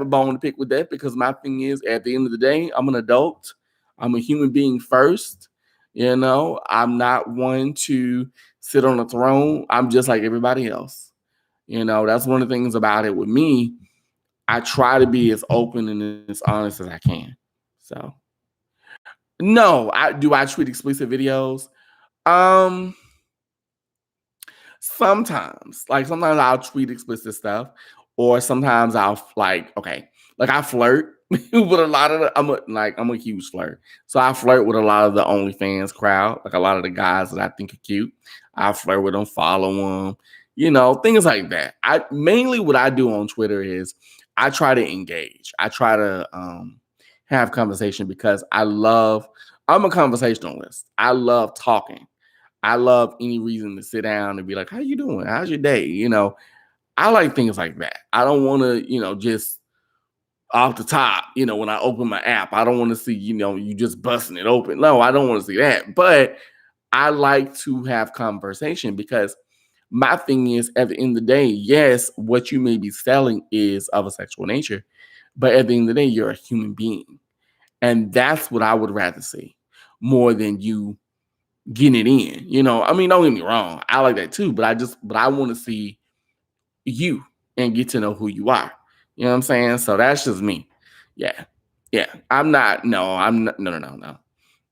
bone to pick with that because my thing is, at the end of the day, I'm an adult. I'm a human being first. I'm not one to sit on a throne. I'm just like everybody else. That's one of the things about it with me. I try to be as open and as honest as I can. So, no, I tweet explicit videos? Um, Sometimes, sometimes I'll tweet explicit stuff, or sometimes I'll I flirt with a lot of I'm a huge flirt, so I flirt with a lot of the OnlyFans crowd, like a lot of the guys that I think are cute. I flirt with them, follow them, things like that. What I do on Twitter is I try to engage. I try to have conversation because I'm a conversationalist. I love talking. I love any reason to sit down and be like, how you doing? How's your day? I like things like that. I don't want to, just off the top, when I open my app, I don't want to see, you just busting it open. No, I don't want to see that. But I like to have conversation because my thing is, at the end of the day, yes, what you may be selling is of a sexual nature, but at the end of the day, you're a human being. And that's what I would rather see more than you getting it in. I mean, don't get me wrong. I like that too, but I want to see you and get to know who you are. You know what I'm saying? So that's just me. Yeah. Yeah. I'm not, no, I'm not, no, no, no, no.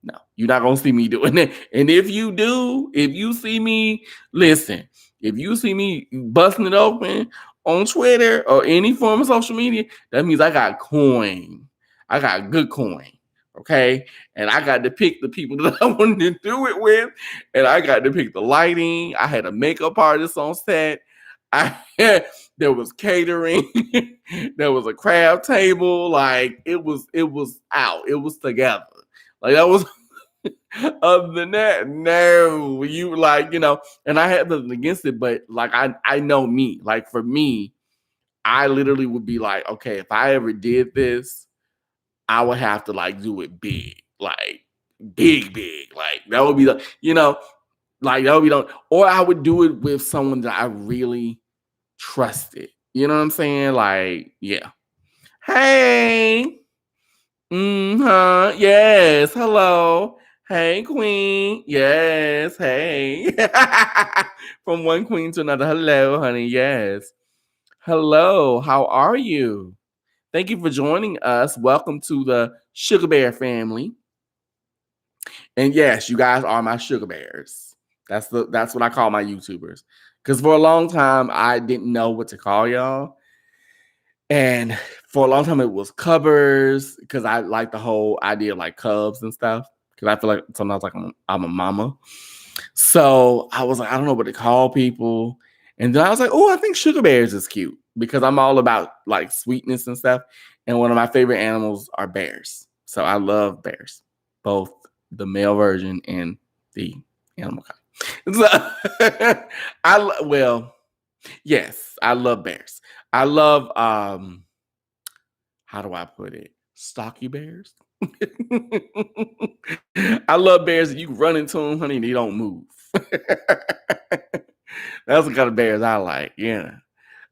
No, you're not gonna see me doing it. And if you see me, listen, if you see me busting it open on Twitter or any form of social media, that means I got coin. I got good coin. Okay. And I got to pick the people that I wanted to do it with. And I got to pick the lighting. I had a makeup artist on set. There was catering. There was a crab table. Like it was out. It was together. Like that was other than that, no, and I had nothing against it, but I know me. Like for me, I literally would be like, okay, if I ever did this, I would have to do it big, like big, like that would be that would be or I would do it with someone that I really trusted. You know what I'm saying? Like, yeah. Hey. Yes. Hello. Hey, queen. Yes. Hey. From one queen to another. Hello, honey. Yes. Hello. How are you? Thank you for joining us. Welcome to the Sugar Bear family. And yes, you guys are my sugar bears. That's what I call my YouTubers. Because for a long time, I didn't know what to call y'all. And for a long time, it was Cubbers because I like the whole idea of Cubs and stuff. Because I feel like sometimes I'm a mama. So I was like, I don't know what to call people. And then I was like, oh, I think Sugar Bears is cute because I'm all about sweetness and stuff. And one of my favorite animals are bears. So I love bears, both the male version and the animal kind. So yes, I love bears. I love how do I put it? Stocky bears. I love bears that you run into them, honey, and they don't move. That's the kind of bears I like, yeah.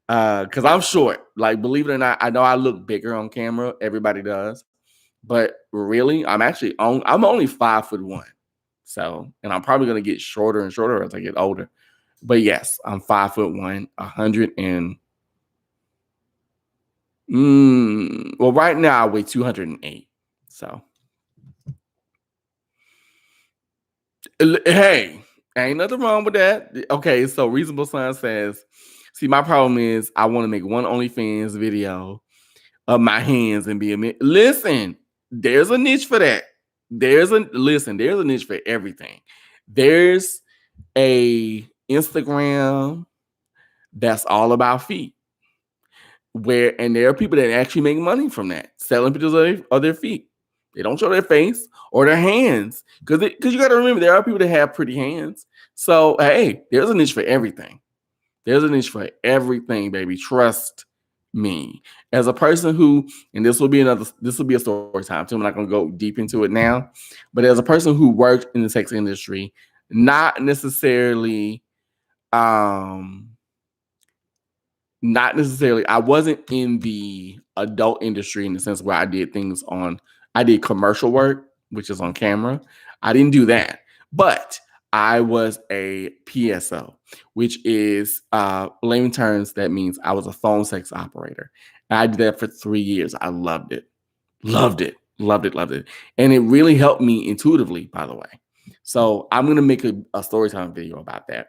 Because I'm short. Believe it or not, I know I look bigger on camera. Everybody does. But really, I'm only 5'1". So, and I'm probably gonna get shorter and shorter as I get older. But yes, I'm 5'1", 100 and well, right now I weigh 208. So hey, ain't nothing wrong with that. Okay, so Reasonable Son says, see, my problem is I want to make one OnlyFans video of my hands and be a listen, there's a niche for that. There's a niche for everything. There's a Instagram that's all about feet. And there are people that actually make money from that, selling pictures of their feet. They don't show their face or their hands because you got to remember there are people that have pretty hands. So hey, there's a niche for everything. There's a niche for everything, baby. Trust me. As a person who, and this will be a story time too. I'm not gonna go deep into it now, but as a person who worked in the sex industry, not necessarily, I wasn't in the adult industry in the sense where I did commercial work, which is on camera. I didn't do that, but I was a PSO, which is layman terms, that means I was a phone sex operator. And I did that for 3 years. I loved it. Loved it. Loved it. Loved it. And it really helped me intuitively, by the way. So I'm going to make a story time video about that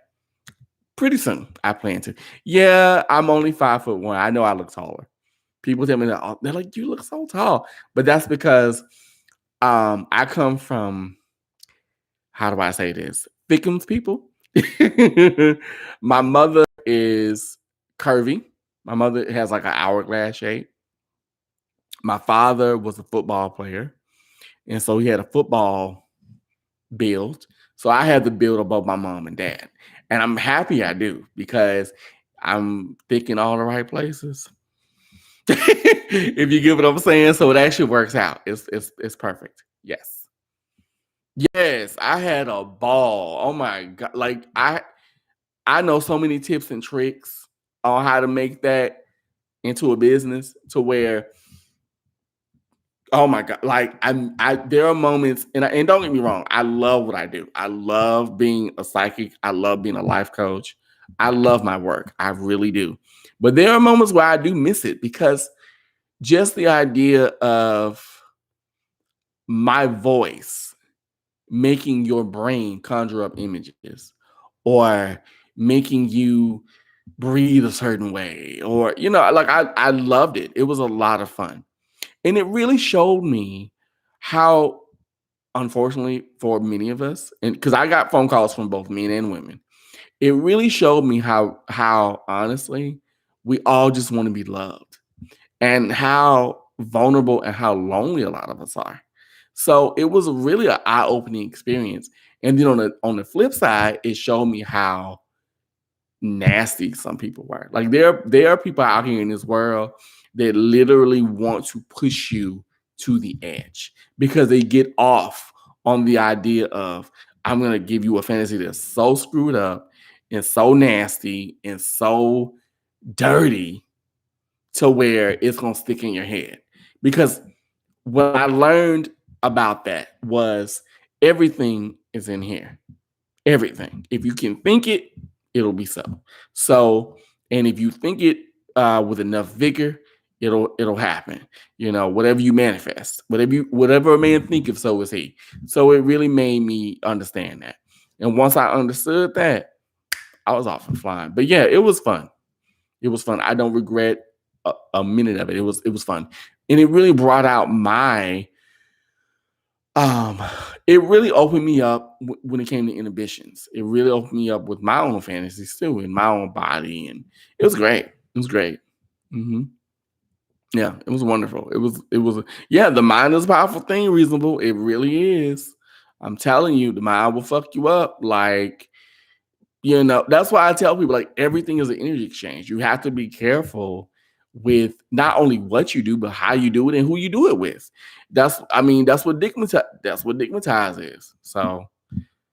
pretty soon. I plan to. Yeah, I'm only 5'1". I know I look taller. People tell me that they're like, you look so tall. But that's because I come from, how do I say this? Thickums people. My mother is curvy. My mother has like an hourglass shape. My father was a football player. And so he had a football build. So I had the build above my mom and dad. And I'm happy I do because I'm thick in all the right places. If you get what I'm saying. So it actually works out. It's perfect. Yes. Yes, I had a ball. Oh my God. Like I know so many tips and tricks on how to make that into a business to where, oh my God, like there are moments, and don't get me wrong, I love what I do. I love being a psychic. I love being a life coach. I love my work. I really do. But there are moments where I do miss it because just the idea of my voice making your brain conjure up images or making you breathe a certain way, or like I loved it. It was a lot of fun. And it really showed me how, unfortunately for many of us, and because I got phone calls from both men and women, it really showed me how honestly we all just want to be loved, and how vulnerable and how lonely a lot of us are. So it was really an eye-opening experience. And then on the flip side, it showed me how nasty some people were. Like there are people out here in this world that literally want to push you to the edge because they get off on the idea of, I'm going to give you a fantasy that's so screwed up and so nasty and so dirty to where it's going to stick in your head. Because what I learned about that was everything is in here. Everything. If you can think it, it'll be so. So, and if you think it with enough vigor, it'll happen. Whatever you manifest, whatever a man thinketh, so is he. So it really made me understand that. And once I understood that, I was off and flying. But yeah, it was fun. It was fun. I don't regret a minute of it. It was fun. And it really brought out my it really opened me up when it came to inhibitions. It really opened me up with my own fantasies too, in my own body, and it was great. It was great. hmm Yeah, it was wonderful. Yeah. The mind is a powerful thing. Reasonable, it really is. I'm telling you, the mind will fuck you up. Like, that's why I tell people, like, everything is an energy exchange. You have to be careful with not only what you do, but how you do it and who you do it with. That's what digmatize is. So,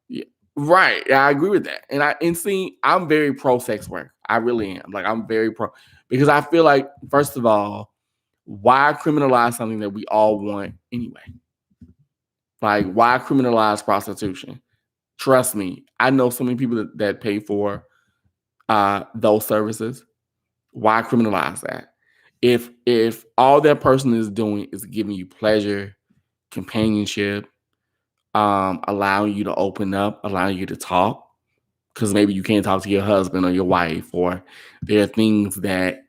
yeah, right. I agree with that. And see, I'm very pro sex work. I really am. Like, I'm very pro, because I feel like, first of all, why criminalize something that we all want anyway? Like, why criminalize prostitution? Trust me, I know so many people that pay for those services. Why criminalize that? If all that person is doing is giving you pleasure, companionship, allowing you to open up, allowing you to talk, because maybe you can't talk to your husband or your wife, or there are things that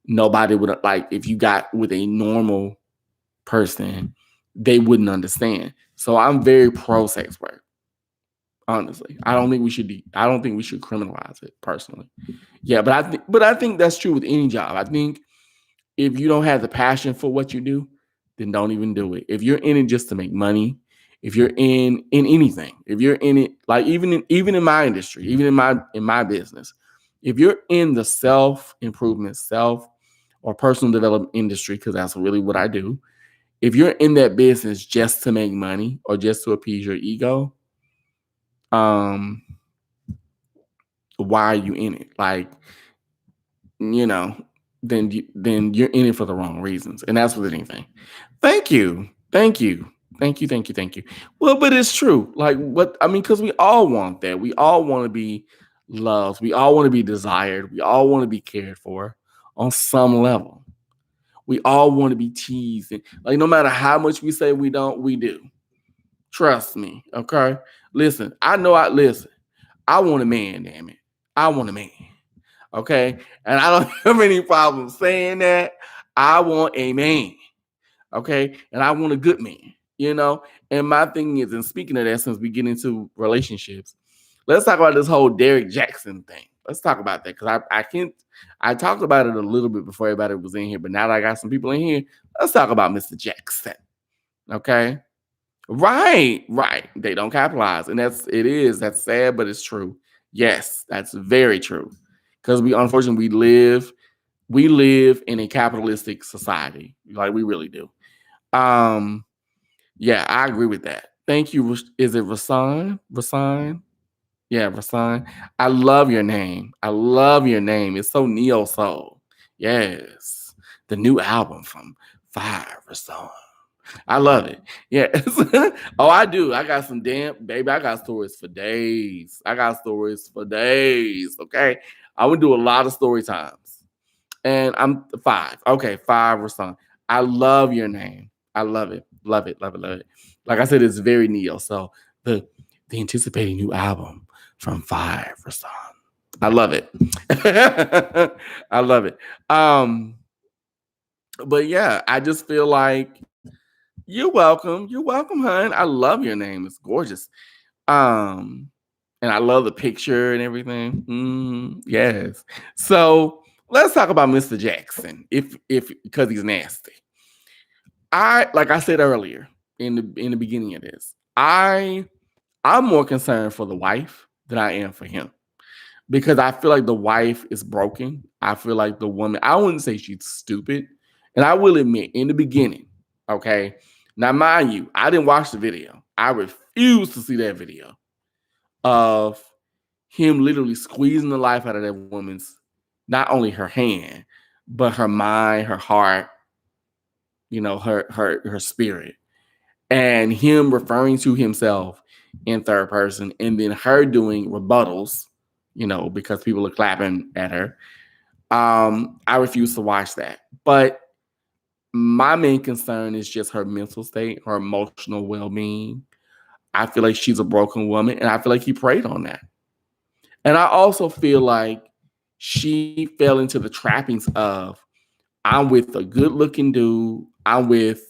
nobody would like. If you got with a normal person, they wouldn't understand. So I'm very pro sex work. Honestly, I don't think we should criminalize it personally. Yeah, but I think that's true with any job. I think if you don't have the passion for what you do, then don't even do it. If you're in it just to make money, if you're in anything, if you're in it, like even in my industry, even in my business, if you're in the self-improvement, self or personal development industry, because that's really what I do, if you're in that business just to make money or just to appease your ego, why are you in it? Like, then you're in it for the wrong reasons. And that's with anything. Thank you. Thank you. Thank you. Thank you. Thank you. Well, but it's true. Like because we all want that. We all want to be loved. We all want to be desired. We all want to be cared for on some level. We all want to be teased. And, like, no matter how much we say we don't, we do. Trust me. Okay. Listen, I want a man, damn it. I want a man. Okay. And I don't have any problem saying that. I want a man. Okay. And I want a good man, And my thing is, and speaking of that, since we get into relationships, let's talk about this whole Derrick Jaxn thing. Let's talk about that. Because I talked about it a little bit before everybody was in here, but now that I got some people in here, let's talk about Mr. Jackson. Okay. Right. They don't capitalize. And that's sad, but it's true. Yes, that's very true. Because unfortunately we live in a capitalistic society. Like, we really do. Yeah, I agree with that. Thank you. Is it Rasan? Yeah, Rasan. I love your name. It's so neo soul. Yes. The new album from Fire Rasan. I love it. Yes. Oh, I do. I got some I got stories for days. Okay. I would do a lot of story times. And I'm 5. Okay, 5 Rasan. I love your name. I love it. Love it. Like I said, it's very neo. So the anticipating new album from Fire Rasan. I love it. I love it. But yeah, I just feel like you're welcome, hon. I love your name. It's gorgeous. And I love the picture and everything. Yes. So let's talk about Mr. Jackson, because he's nasty. Like I said earlier in the beginning of this, I'm more concerned for the wife than I am for him, because I feel like the wife is broken. I feel like the woman, I wouldn't say she's stupid. And I will admit, in the beginning, okay, now mind you, I didn't watch the video. I refuse to see that video of him literally squeezing the life out of that woman's, not only her hand, but her mind, her heart, her spirit, and him referring to himself in third person, and then her doing rebuttals, because people are clapping at her. I refuse to watch that. But my main concern is just her mental state, her emotional well-being. I feel like she's a broken woman, and I feel like he preyed on that. And I also feel like she fell into the trappings of, I'm with a good-looking dude. I'm with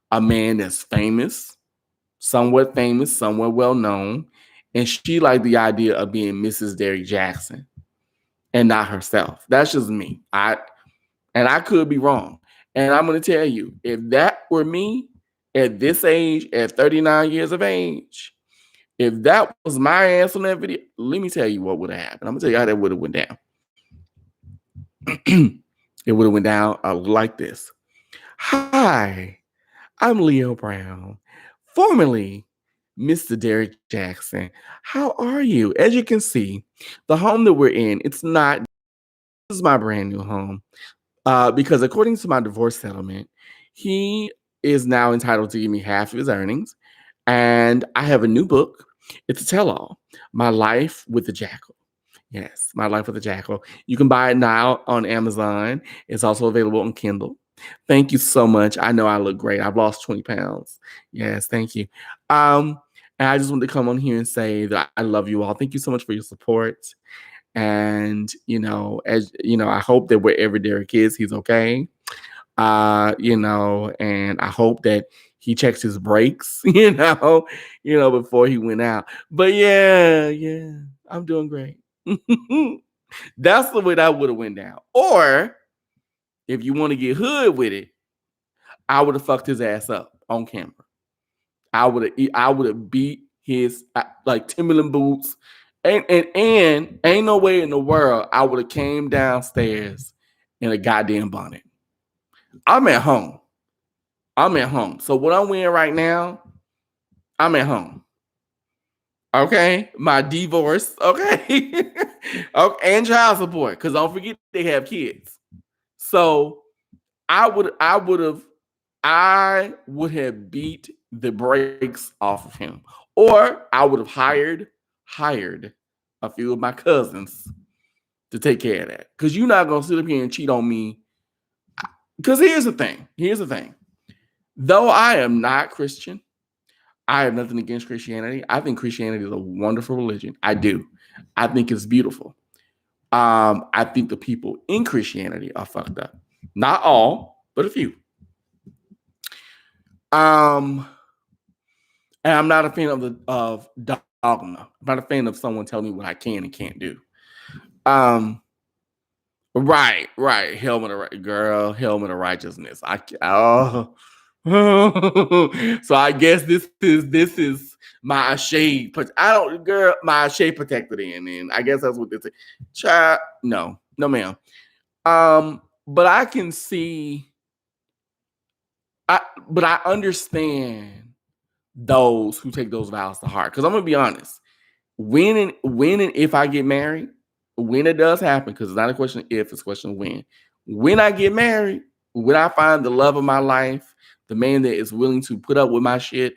a man that's somewhat well-known. And she liked the idea of being Mrs. Derrick Jaxn and not herself. That's just me. I could be wrong. And I'm going to tell you, if that were me at this age, at 39 years of age, if that was my answer on that video, let me tell you what would have happened. I'm going to tell you how that would have went down. It would have went down like this. Hi, I'm Leo Brown, formerly Mr. Derrick Jaxn. How are you? As you can see, the home that we're in, this is my brand new home. Because according to my divorce settlement, he is now entitled to give me half of his earnings. And I have a new book. It's a tell-all, My Life with the Jackal. Yes, My Life with a Jackal. You can buy it now on Amazon. It's also available on Kindle. Thank you so much. I know I look great. I've lost 20 pounds. Yes, thank you. And I just wanted to come on here and say that I love you all. Thank you so much for your support. And as I hope that wherever Derek is, he's okay. And I hope that he checks his brakes, before he went out. But yeah, I'm doing great. That's the way that would have went down. Or if you want to get hood with it, I would have fucked his ass up on camera. I would have beat his like Timberland boots, and ain't no way in the world I would have came downstairs in a goddamn bonnet. I'm at home. So what I'm wearing right now, I'm at home. Okay, my divorce. Okay, okay, and child support. Because don't forget they have kids. So I would have beat the brakes off of him, or I would have hired a few of my cousins to take care of that. Because you're not gonna sit up here and cheat on me. Because here's the thing. Though I am not Christian, I have nothing against Christianity. I think Christianity is a wonderful religion. I do. I think it's beautiful. I think the people in Christianity are fucked up. Not all, but a few. And I'm not a fan of dogma. I'm not a fan of someone telling me what I can and can't do. Right. Helmet of righteousness. So I guess this is my shade, but my shade protected in, and I guess that's what this is. Child, no, ma'am. But I can see, but I understand those who take those vows to heart. Because I'm gonna be honest, when and if I get married, when it does happen, because it's not a question of if, it's a question of when. When I get married, when I find the love of my life, the man that is willing to put up with my shit,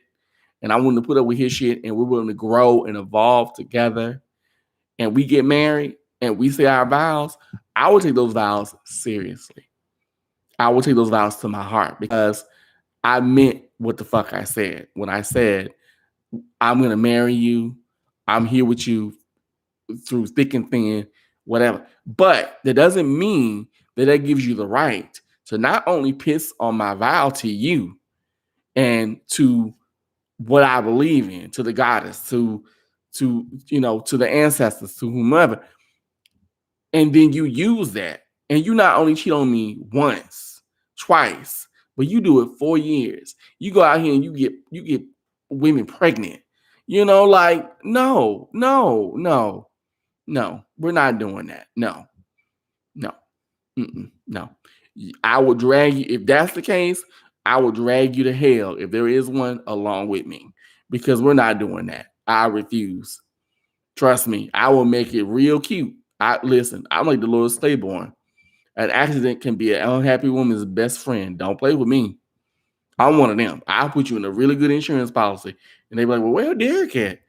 and I'm willing to put up with his shit, and we're willing to grow and evolve together, and we get married and we say our vows, I will take those vows seriously. I will take those vows to my heart, because I meant what the fuck I said when I said, I'm going to marry you. I'm here with you through thick and thin, whatever. But that doesn't mean that gives you the right to not only piss on my vow to you and to what I believe in, to the goddess, to the ancestors, to whomever, and then you use that, and you not only cheat on me once, twice, but you do it 4 years. You go out here and you get women pregnant. Like, no, we're not doing that. No. No. I will drag you, if that's the case, I will drag you to hell, if there is one, along with me, because we're not doing that. I refuse. Trust me, I will make it real cute. Listen, I'm like the Lord Claiborne. An accident can be an unhappy woman's best friend. Don't play with me. I'm one of them. I'll put you in a really good insurance policy. And they be like, well, where Derek at?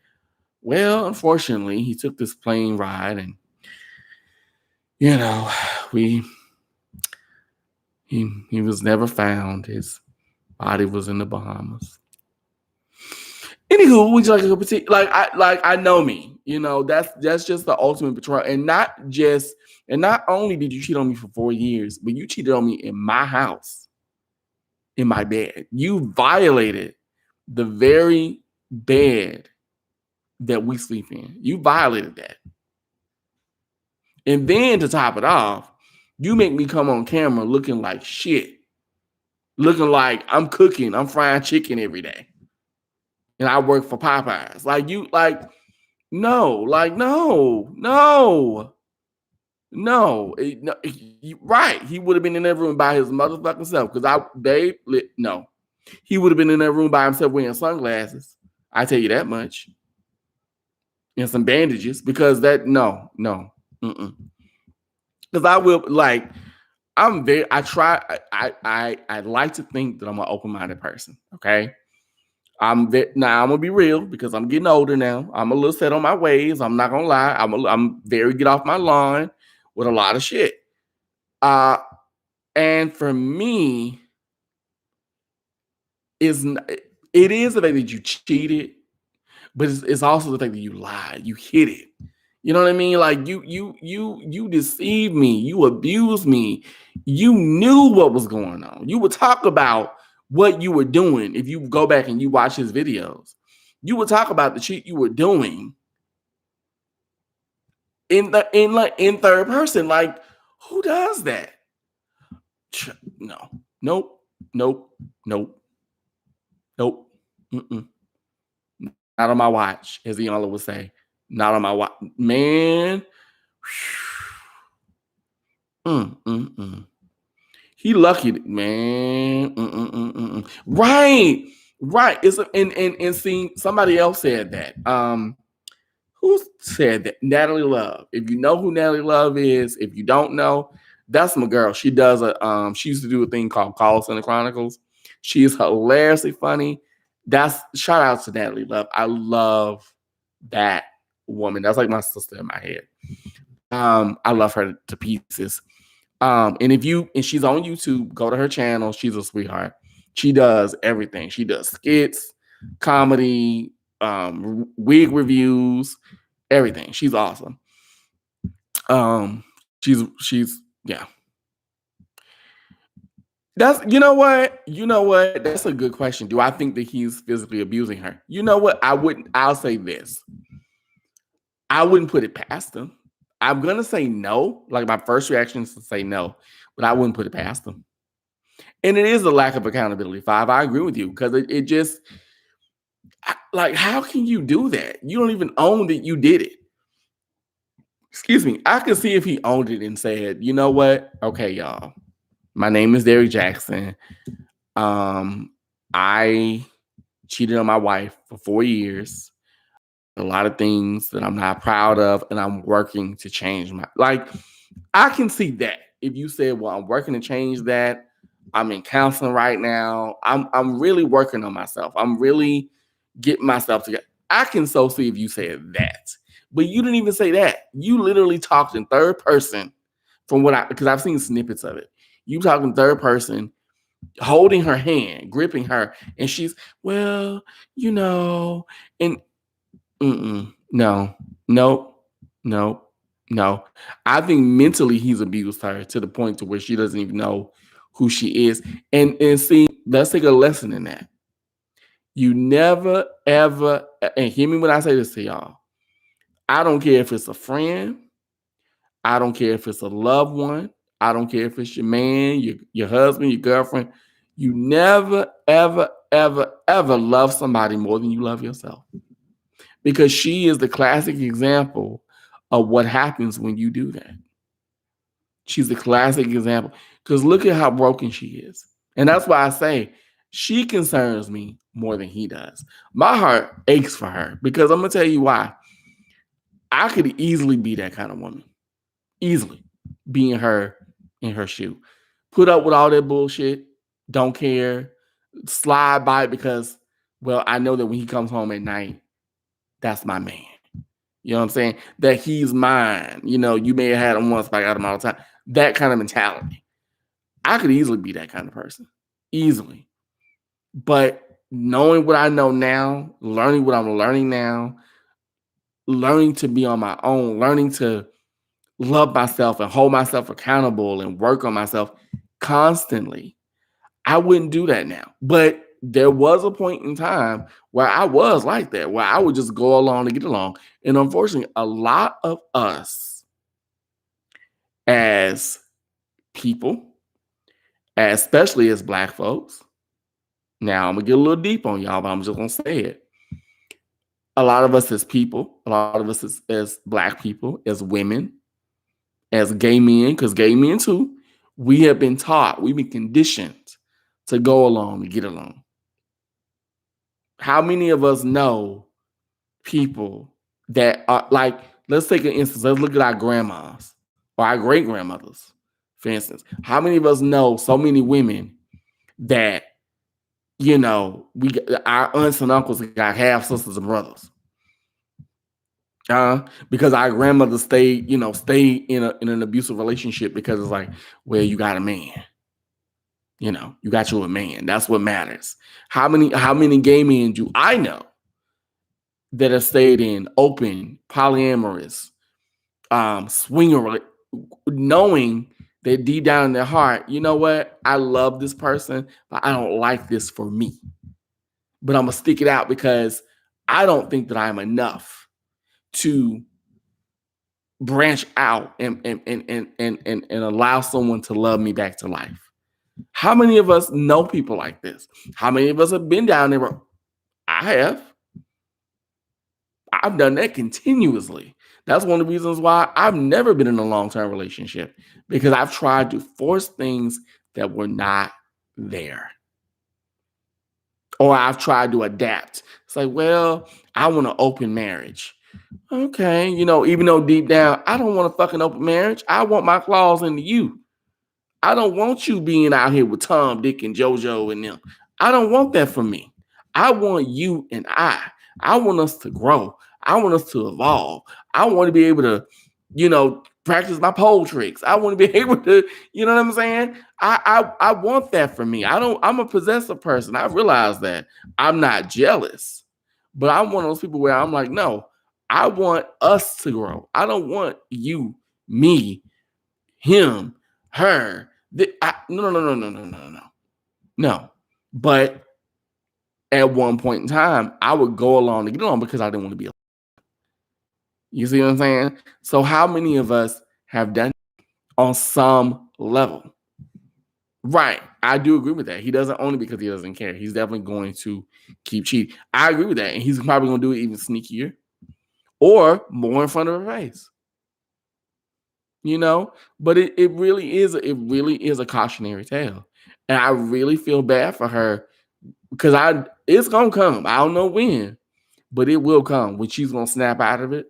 Well, unfortunately, he took this plane ride, and he was never found. His body was in the Bahamas. Anywho, would you like a cup of tea? I know me. That's just the ultimate betrayal. And not only did you cheat on me for 4 years, but you cheated on me in my house, in my bed. You violated the very bed that we sleep in. You violated that. And then to top it off, you make me come on camera looking like shit. Looking like I'm cooking, I'm frying chicken every day. And I work for Popeyes. No. Right. He would have been in that room by his motherfucking self. No. He would have been in that room by himself wearing sunglasses. I tell you that much. And some bandages, because no. Because I will, I like to think that I'm an open-minded person. Okay. Now I'm gonna be real because I'm getting older now. I'm a little set on my ways. I'm not gonna lie. I'm very get off my lawn with a lot of shit. Uh, and for me, it is the fact that you cheated, but it's also the fact that you lied, you hid it. You know what I mean? Like you deceived me, you abused me, you knew what was going on. You would talk about what you were doing if you go back and you watch his videos. You would talk about the shit you were doing in third person. Like, who does that? No, nope, nope, nope, nope. Mm-mm. Not on my watch, as Iyanla would say. Not on my watch, man. He lucky, man. Right, right. It's and see, somebody else said that. Who said that? Natalie Love. If you know who Natalie Love is, if you don't know, that's my girl. She does she used to do a thing called Call Center Chronicles. She is hilariously funny. That's shout out to Natalie Love. I love that woman. That's like my sister in my head. I love her to pieces. And she's on YouTube, go to her channel. She's a sweetheart. She does everything. She does skits, comedy, wig reviews, everything. She's awesome. She's yeah. You know what? That's a good question. Do I think that he's physically abusing her? You know what? I'll say this. I wouldn't put it past him. I'm gonna say no. Like my first reaction is to say no, but I wouldn't put it past him. And it is a lack of accountability. 5, I agree with you because it just like how can you do that? You don't even own that you did it. Excuse me. I could see if he owned it and said, you know what? Okay, y'all. My name is Derrick Jaxn. I cheated on my wife for 4 years. A lot of things that I'm not proud of, and I'm working to change I can see that. If you said, well, I'm working to change that, I'm in counseling right now. I'm really working on myself. I'm really getting myself together. I can so see if you said that. But you didn't even say that. You literally talked in third person because I've seen snippets of it. You talking third person, holding her hand, gripping her, and she's, well, and no, no. I think mentally he's abused her to the point to where she doesn't even know who she is. And see, let's take a lesson in that. You never, ever, and hear me when I say this to y'all. I don't care if it's a friend. I don't care if it's a loved one. I don't care if it's your man, your husband, your girlfriend. You never, ever, ever, ever love somebody more than you love yourself. Because she is the classic example of what happens when you do that. She's the classic example. Because look at how broken she is. And that's why I say she concerns me more than he does. My heart aches for her because I'm going to tell you why. I could easily be that kind of woman. Easily be in her shoe. Put up with all that bullshit. Don't care. Slide by it because, well, I know that when he comes home at night, that's my man. You know what I'm saying? That he's mine. You may have had him once, but I got him all the time. That kind of mentality. I could easily be that kind of person. Easily. But knowing what I know now, learning what I'm learning now, learning to be on my own, learning to love myself and hold myself accountable and work on myself constantly, I wouldn't do that now. But there was a point in time where I was like that, where I would just go along to get along. And unfortunately, a lot of us as people, especially as Black folks, now I'm going to get a little deep on y'all, but I'm just going to say it. A lot of us as people, a lot of us as Black people, as women, as gay men, because gay men too, we have been taught, we've been conditioned to go along and get along. How many of us know people that are like, let's take an instance, let's look at our grandmas or our great grandmothers, for instance. How many of us know so many women that you know, our aunts and uncles got half sisters and brothers. Because our grandmother stayed in an abusive relationship because it's like, well, you got a man. You got you a man. That's what matters. How many gay men do I know that have stayed in open, polyamorous, swinger, knowing that deep down in their heart, you know what? I love this person, but I don't like this for me. But I'm gonna stick it out because I don't think that I'm enough to branch out and allow someone to love me back to life. How many of us know people like this? How many of us have been down there? I have. I've done that continuously. That's one of the reasons why I've never been in a long-term relationship, because I've tried to force things that were not there. Or I've tried to adapt. It's like, well, I want an open marriage. Okay, even though deep down, I don't want a fucking open marriage. I want my claws into you. I don't want you being out here with Tom, Dick, and JoJo and them. I don't want that for me. I want you and I. I want us to grow. I want us to evolve. I want to be able to, practice my pole tricks. I want to be able to, you know what I'm saying? I want that for me. I'm a possessive person. I realize that. I'm not jealous. But I'm one of those people where I'm like, no, I want us to grow. I don't want you, me, him, her. No. No. But at one point in time, I would go along to get along because I didn't want to be alone. You see what I'm saying? So how many of us have done on some level? Right. I do agree with that. He doesn't own it because he doesn't care. He's definitely going to keep cheating. I agree with that. And he's probably going to do it even sneakier or more in front of her face. But it really is a cautionary tale. And I really feel bad for her because it's gonna come. I don't know when, but it will come when she's gonna snap out of it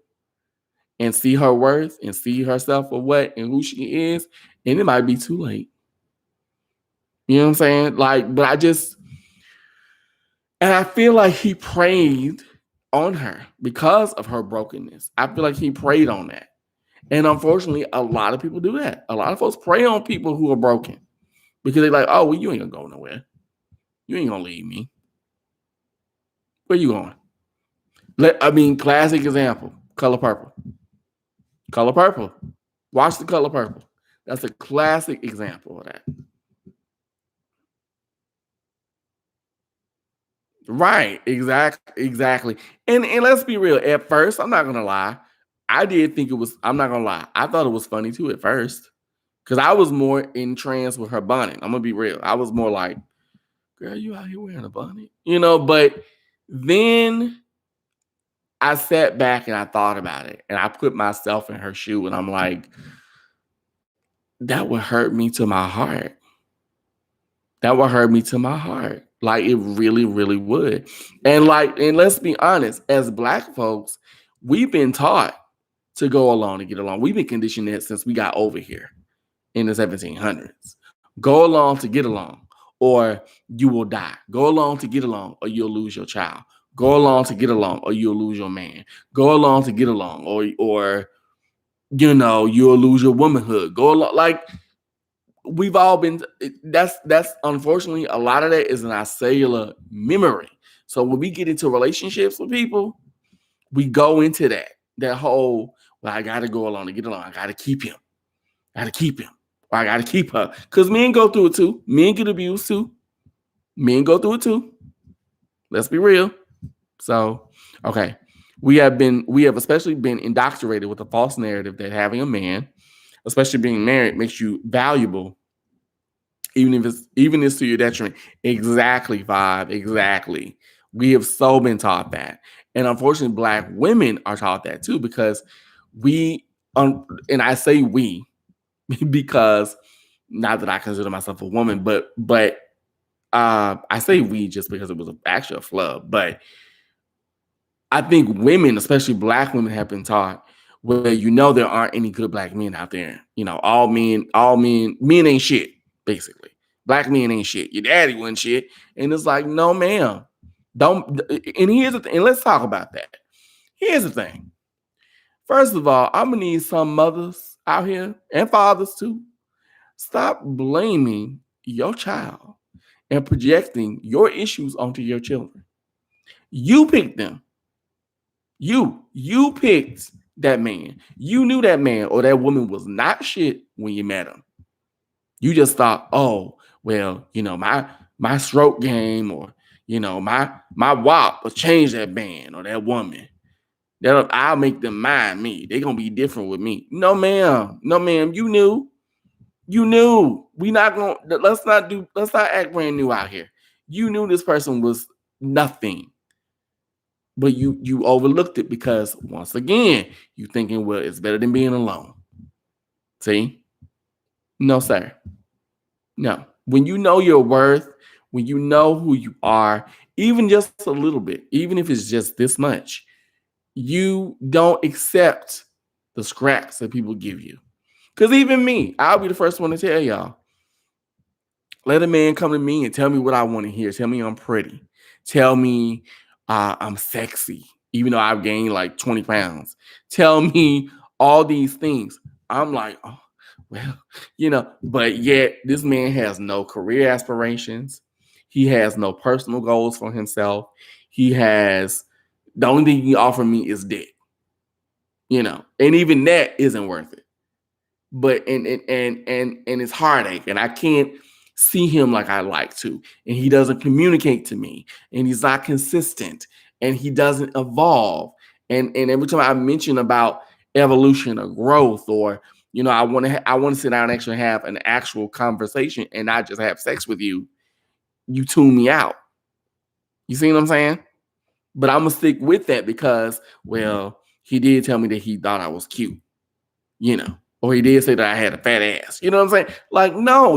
and see her worth and see herself for what and who she is, and it might be too late. You know what I'm saying? And I feel like he preyed on her because of her brokenness. I feel like he preyed on that. And unfortunately, a lot of people do that. A lot of folks prey on people who are broken because they're like, oh, well, you ain't gonna go nowhere. You ain't gonna leave me. Where you going? Classic example, Color Purple. Color Purple. Watch The Color Purple. That's a classic example of that. Right, exactly. And let's be real. At first, I'm not gonna lie. I did think it was, I'm not gonna lie. I thought it was funny too at first. Because I was more in trance with her bonnet. I'm gonna be real. I was more like, girl, you out here wearing a bonnet? But then I sat back and I thought about it and I put myself in her shoe and I'm like, that would hurt me to my heart. That would hurt me to my heart. Like it really, really would. And let's be honest, as Black folks, we've been taught to go along to get along. We've been conditioned that since we got over here in the 1700s. Go along to get along, or you will die. Go along to get along, or you'll lose your child. Go along to get along, or you'll lose your man. Go along to get along, or you'll lose your womanhood. Go along, like we've all been. That's unfortunately a lot of that is in our cellular memory. So when we get into relationships with people, we go into that whole. Well, I got to go along to get along. I got to keep him. I got to keep him. Or I got to keep her. Because men go through it too. Men get abused too. Men go through it too. Let's be real. So, okay. We have especially been indoctrinated with a false narrative that having a man, especially being married, makes you valuable, even if it's to your detriment. Exactly, Vibe. Exactly. We have so been taught that. And unfortunately, Black women are taught that too, because and I say we, because not that I consider myself a woman, but I say we just because it was actually a flub. But I think women, especially Black women, have been taught where there aren't any good Black men out there. All men ain't shit, basically. Black men ain't shit. Your daddy wasn't shit. And it's like, no, ma'am. Don't. And here's the thing. And let's talk about that. Here's the thing. First of all, I'm gonna need some mothers out here and fathers too. Stop blaming your child and projecting your issues onto your children. You picked them. You picked that man. You knew that man or that woman was not shit when you met him. You just thought, oh, well, my stroke game or my WAP will change that man or that woman. I'll make them mind me. They're gonna be different with me. No, ma'am. No, ma'am. You knew. You knew. Let's not act brand new out here. You knew this person was nothing. But you overlooked it because once again, you thinking, well, it's better than being alone. See? No, sir. No. When you know your worth, when you know who you are, even just a little bit, even if it's just this much, you don't accept the scraps that people give you. Because even me, I'll be the first one to tell y'all. Let a man come to me and tell me what I want to hear. Tell me I'm pretty. Tell me I'm sexy, even though I've gained like 20 pounds. Tell me all these things. I'm like, oh, well, but yet this man has no career aspirations. He has no personal goals for himself. The only thing he offer me is dick, and even that isn't worth it. But and it's heartache, and I can't see him like I like to, and he doesn't communicate to me, and he's not consistent, and he doesn't evolve. And every time I mention about evolution or growth, or I want to sit down and actually have an actual conversation and not just have sex with you, you tune me out. You see what I'm saying? But I'm gonna stick with that because, well, he did tell me that he thought I was cute, or he did say that I had a fat ass. You know what I'm saying? Like, no.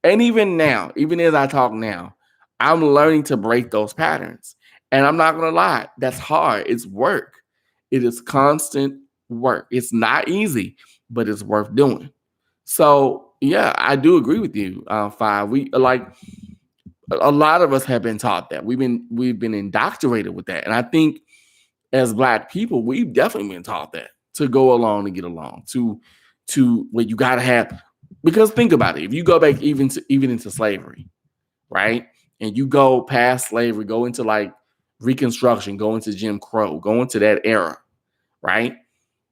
And even now, even as I talk now, I'm learning to break those patterns. And I'm not going to lie, that's hard. It's work. It is constant work. It's not easy, but it's worth doing. So, yeah, I do agree with you, Five. A lot of us have been taught that. We've been indoctrinated with that. And I think as Black people, we've definitely been taught that. To go along and get along, to what you gotta have, because think about it. If you go back even into slavery, right, and you go past slavery, go into like Reconstruction, go into Jim Crow, go into that era, right?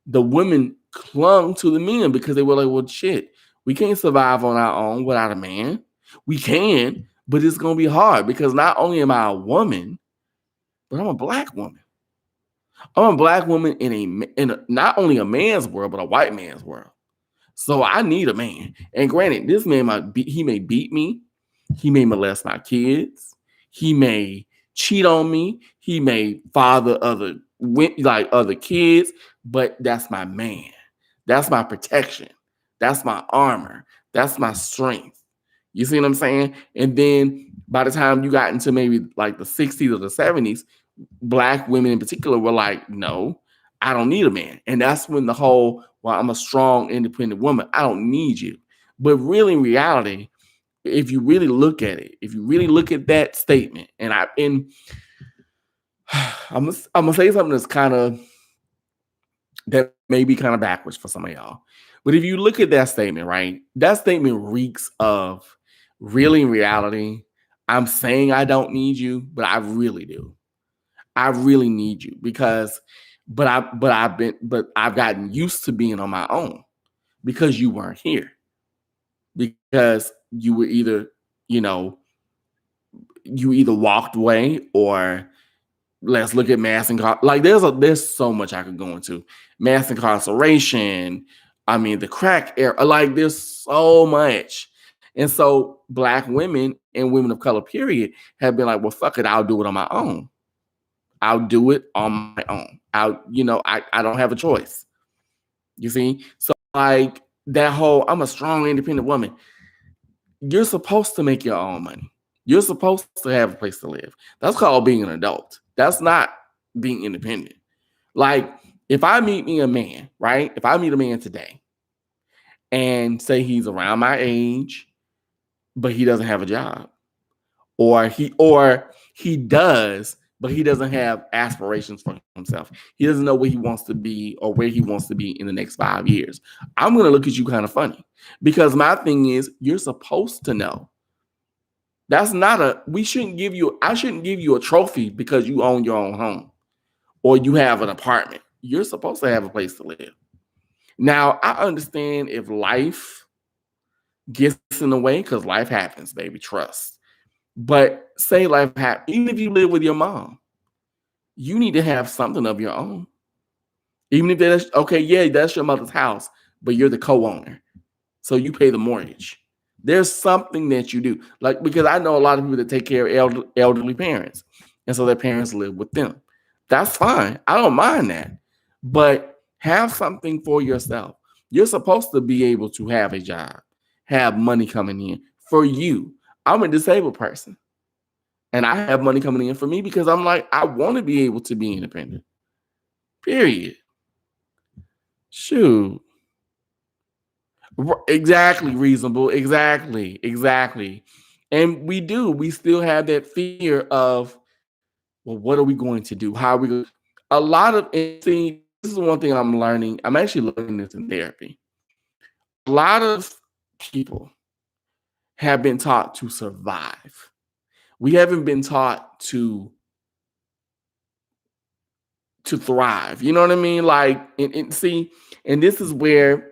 The women clung to the men because they were like, well, shit, we can't survive on our own without a man. We can, but it's gonna be hard because not only am I a woman, but I'm a Black woman. I'm a Black woman in not only a man's world, but a white man's world. So I need a man. And granted, this man he may beat me. He may molest my kids. He may cheat on me. He may father other kids, but that's my man. That's my protection. That's my armor. That's my strength. You see what I'm saying? And then by the time you got into maybe like the 60s or the 70s, Black women in particular were like, no, I don't need a man. And that's when the whole, well, I'm a strong, independent woman, I don't need you. But really, in reality, if you really look at it, if you really look at that statement, and I'm gonna say something that's that may be kind of backwards for some of y'all. But if you look at that statement, right, that statement reeks of really, in reality, I'm saying I don't need you, but I really do. I really need you but I've gotten used to being on my own because you weren't here. Because you were either walked away, or let's look at mass incarceration. Like there's so much I could go into. Mass incarceration. I mean, the crack era. Like there's so much. And so Black women and women of color, period, have been like, well, fuck it, I'll do it on my own. I'll do it on my own. I don't have a choice. You see? So like that whole, I'm a strong, independent woman. You're supposed to make your own money. You're supposed to have a place to live. That's called being an adult. That's not being independent. Like if I meet me a man, right? If I meet a man today and say he's around my age, but he doesn't have a job. Or he does, but he doesn't have aspirations for himself. He doesn't know where he wants to be or where he wants to be in the next 5 years. I'm gonna look at you kind of funny because my thing is you're supposed to know. That's not a we shouldn't give you I shouldn't give you a trophy because you own your own home or you have an apartment. You're supposed to have a place to live. Now, I understand if life gets in the way, because life happens, baby. Trust. But say life happens, even if you live with your mom, you need to have something of your own. Even if that's okay, yeah, that's your mother's house, but you're the co-owner. So you pay the mortgage. There's something that you do. Like, because I know a lot of people that take care of elderly parents. And so their parents live with them. That's fine. I don't mind that. But have something for yourself. You're supposed to be able to have a job, have money coming in for you. I'm a disabled person. And I have money coming in for me because I'm like, I want to be able to be independent. Period. Shoot. Exactly, reasonable. Exactly. And we still have that fear of, well, what are we going to do? How are we going to? A lot of, and see, this is one thing I'm learning. I'm actually learning this in therapy. A lot of people have been taught to survive. We haven't been taught to thrive. You know what I mean? Like, and see, and this is where,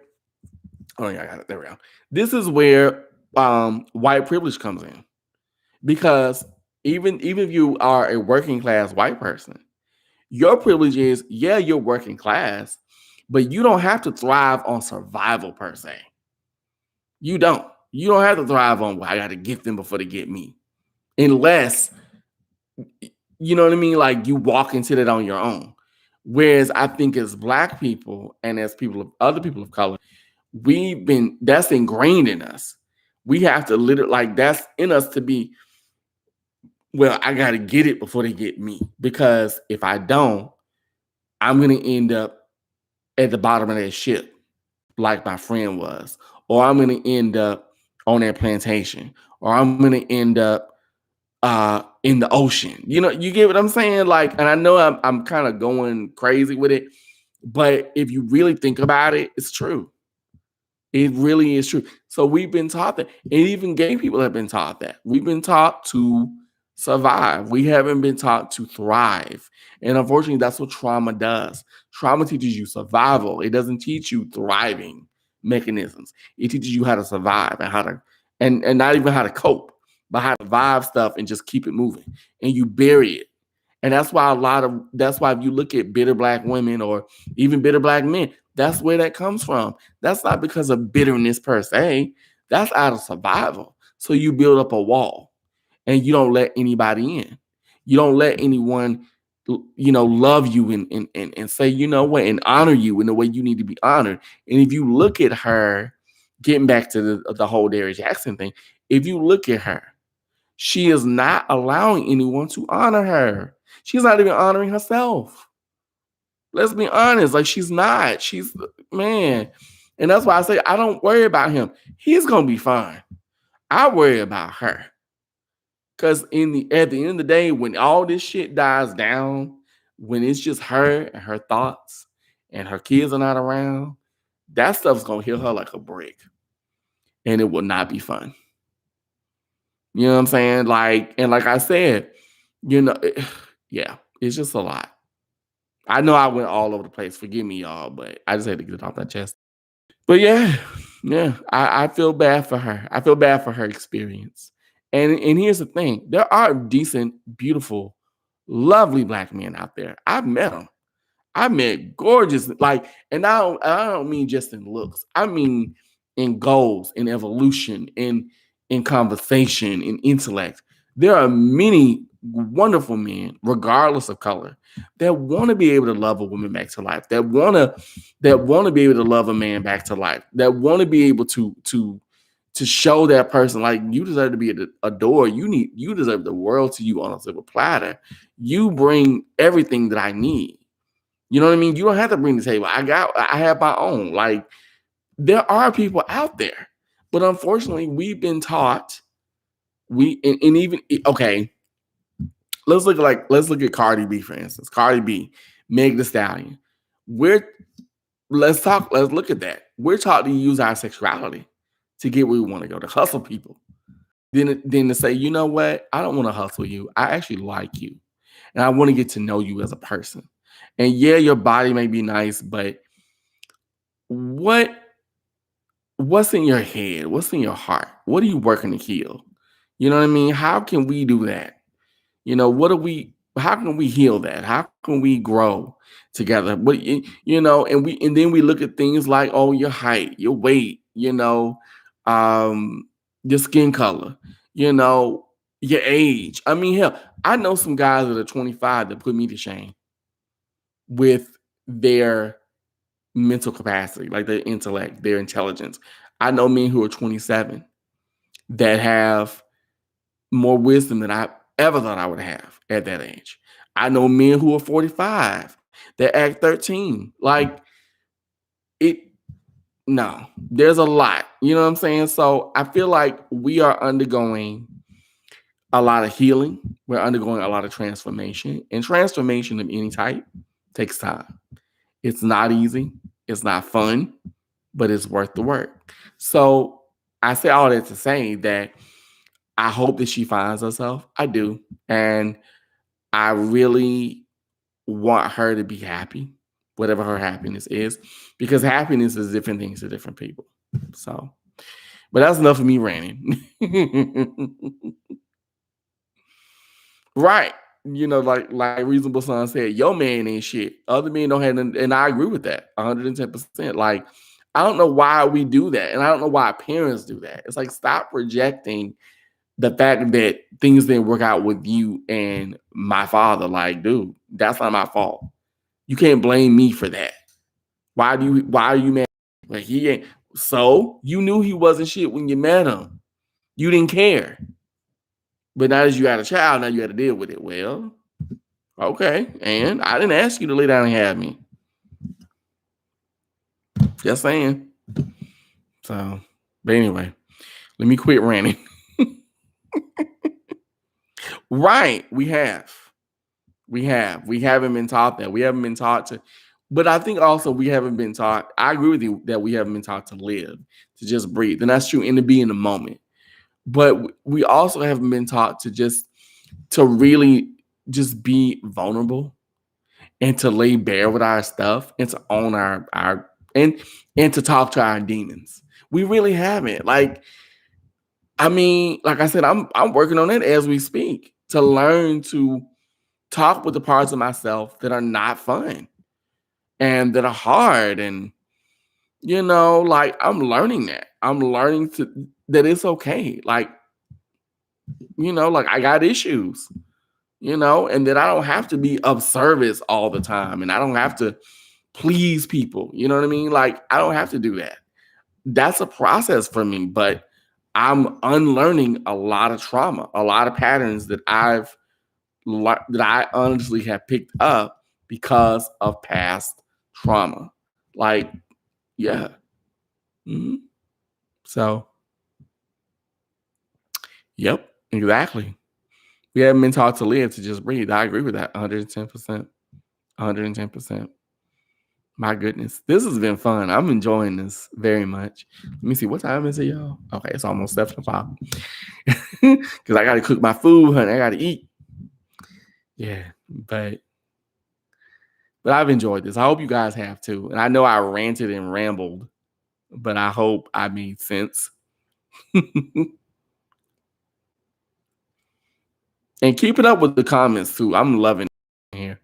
oh yeah, I got it. There we go. This is where white privilege comes in. Because even if you are a working class white person, your privilege is, yeah, you're working class, but you don't have to thrive on survival per se. You don't. You don't have to thrive on, well, I got to get them before they get me. Unless, you know what I mean? Like you walk into that on your own. Whereas I think as black people and as other people of color, that's ingrained in us. We have to literally, like, that's in us to be, well, I got to get it before they get me. Because if I don't, I'm going to end up at the bottom of that ship, like my friend was. Or I'm going to end up on that plantation. Or I'm going to end up in the ocean. You know, you get what I'm saying? Like, and I know I'm kind of going crazy with it. But if you really think about it, it's true. It really is true. So we've been taught that. And even gay people have been taught that. We've been taught to survive. We haven't been taught to thrive. And unfortunately, that's what trauma does. Trauma teaches you survival. It doesn't teach you thriving mechanisms. It teaches you how to survive and how to, and not even how to cope, but how to survive stuff and just keep it moving. And you bury it. And that's why if you look at bitter black women or even bitter black men, that's where that comes from. That's not because of bitterness per se. That's out of survival. So you build up a wall and you don't let anybody in. You don't let anyone, love you and say, you know what, and honor you in the way you need to be honored. And if you look at her, getting back to the whole Derrick Jackson thing, if you look at her, she is not allowing anyone to honor her. She's not even honoring herself. Let's be honest. Like, she's not. She's, man. And that's why I say I don't worry about him. He's gonna be fine. I worry about her. Because at the end of the day, when all this shit dies down, when it's just her and her thoughts and her kids are not around, that stuff's gonna hit her like a brick. And it will not be fun. You know what I'm saying? Like, and like I said, yeah, it's just a lot. I know I went all over the place. Forgive me, y'all, but I just had to get it off my chest. But yeah, I feel bad for her. I feel bad for her experience. And here's the thing: there are decent, beautiful, lovely black men out there. I've met them. I met gorgeous, like, and I don't mean just in looks. I mean in goals, in evolution, in conversation, in intellect. There are many wonderful men, regardless of color, that want to be able to love a woman back to life. That want to be able to love a man back to life. That want to be able to show that person, like, you deserve to be adored. You deserve the world to you on a silver platter. You bring everything that I need. You know what I mean? You don't have to bring the table. I have my own. Like, there are people out there, but unfortunately, we've been taught and even okay. Let's look at Cardi B, for instance. Cardi B, Meg Thee Stallion. Let's look at that. We're taught to use our sexuality to get where we want to go, to hustle people. Then to say, you know what? I don't want to hustle you. I actually like you. And I want to get to know you as a person. And yeah, your body may be nice, but what's in your head? What's in your heart? What are you working to heal? You know what I mean? How can we do that? You know, how can we heal that? How can we grow together? But and then we look at things like, oh, your height, your weight, your skin color, your age. I mean, hell, I know some guys that are 25 that put me to shame with their mental capacity, like their intellect, their intelligence. I know men who are 27 that have more wisdom than I ever thought I would have at that age. I know men who are 45 that act 13. Like there's a lot. You know what I'm saying? So I feel like we are undergoing a lot of healing. We're undergoing a lot of transformation. And transformation of any type takes time. It's not easy. It's not fun, but it's worth the work. So I say all that to say that I hope that she finds herself. I do. And I really want her to be happy, whatever her happiness is, because happiness is different things to different people. So, but that's enough of me ranting. Right. Like Reasonable Son said, your man ain't shit. Other men don't have, and I agree with that 110%. Like, I don't know why we do that. And I don't know why parents do that. It's like, stop projecting the fact that things didn't work out with you and my father. Like, dude, that's not my fault. You can't blame me for that. Why are you mad? Like, he ain't. So you knew he wasn't shit when you met him. You didn't care. But now that you had a child, now you had to deal with it. Well, okay. And I didn't ask you to lay down and have me. Just saying. So, but anyway, let me quit ranting. Right. We haven't been taught that. We haven't been taught to, but I think also we haven't been taught. I agree with you that we haven't been taught to live, to just breathe. And that's true, and to be in the moment. But we also haven't been taught to really just be vulnerable and to lay bare with our stuff and to own our and to talk to our demons. We really haven't. Like, I mean, like I said, I'm working on it as we speak, to learn to talk with the parts of myself that are not fun and that are hard. And, like, I'm learning that. I'm learning that it's okay. Like, like, I got issues, and that I don't have to be of service all the time. And I don't have to please people. You know what I mean? Like, I don't have to do that. That's a process for me, but I'm unlearning a lot of trauma, a lot of patterns that I honestly have picked up because of past trauma. Like, yeah. Mm-hmm. So, yep, exactly. We haven't been taught to live, to just breathe. I agree with that 110%. 110%. My goodness. This has been fun. I'm enjoying this very much. Let me see. What time is it, y'all? Okay, it's almost 7 o'clock. Because I got to cook my food, honey. I got to eat. Yeah, but I've enjoyed this. I hope you guys have too. And I know I ranted and rambled, but I hope I made sense. And keep it up with the comments too. I'm loving it here.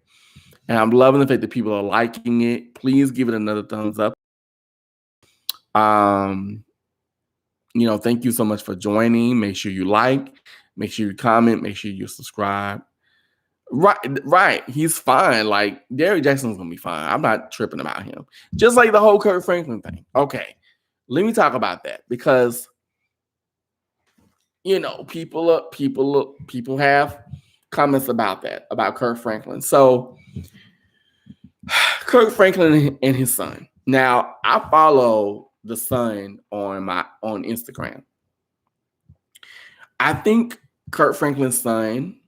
And I'm loving the fact that people are liking it. Please give it another thumbs up. Thank you so much for joining. Make sure you like, make sure you comment, make sure you subscribe. Right. He's fine. Like, Derrick Jackson's gonna be fine. I'm not tripping about him. Just like the whole Kirk Franklin thing. Okay, let me talk about that, because people have comments about that, about Kirk Franklin. So Kirk Franklin and his son. Now, I follow the son on Instagram. I think Kurt Franklin's son.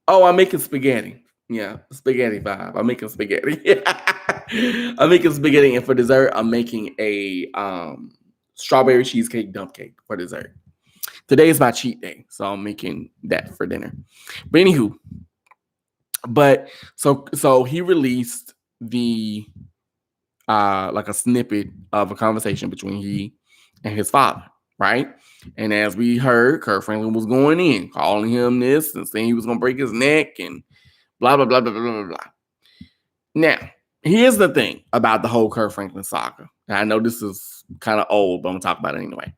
Oh, I'm making spaghetti. Yeah, spaghetti vibe. I'm making spaghetti. I'm making spaghetti, and for dessert, I'm making a strawberry cheesecake dump cake for dessert. Today is my cheat day, so I'm making that for dinner. But anywho, so he released the like a snippet of a conversation between he and his father, right? And as we heard, Kurt Franklin was going in, calling him this and saying he was gonna break his neck and blah blah blah blah blah blah blah. Now, here's the thing about the whole Kurt Franklin saga. And I know this is kind of old, but I'm gonna talk about it anyway.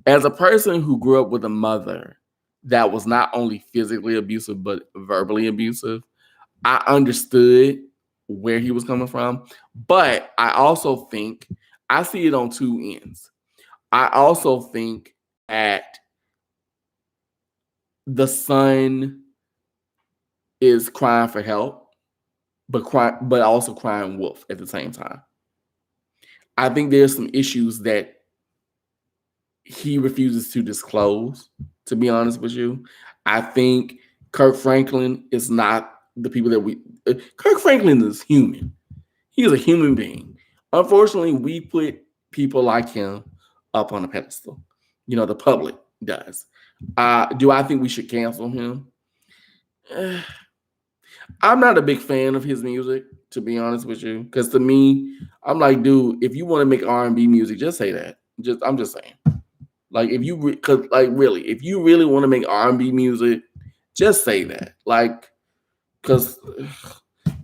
As a person who grew up with a mother that was not only physically abusive but verbally abusive, I understood where he was coming from. But I also think I see it on two ends. I also think that the son is crying for help, but also crying wolf at the same time. I think there's some issues that he refuses to disclose, to be honest with you. I think Kirk Franklin is not the people that we. Kirk Franklin is human. He is a human being. Unfortunately, we put people like him up on a pedestal. You know, the public does. Do I think we should cancel him? I'm not a big fan of his music, to be honest with you. Because to me, I'm like, dude, if you want to make R&B music, just say that. I'm just saying. Like, if you, really, if you really want to make R&B music, just say that. Like, because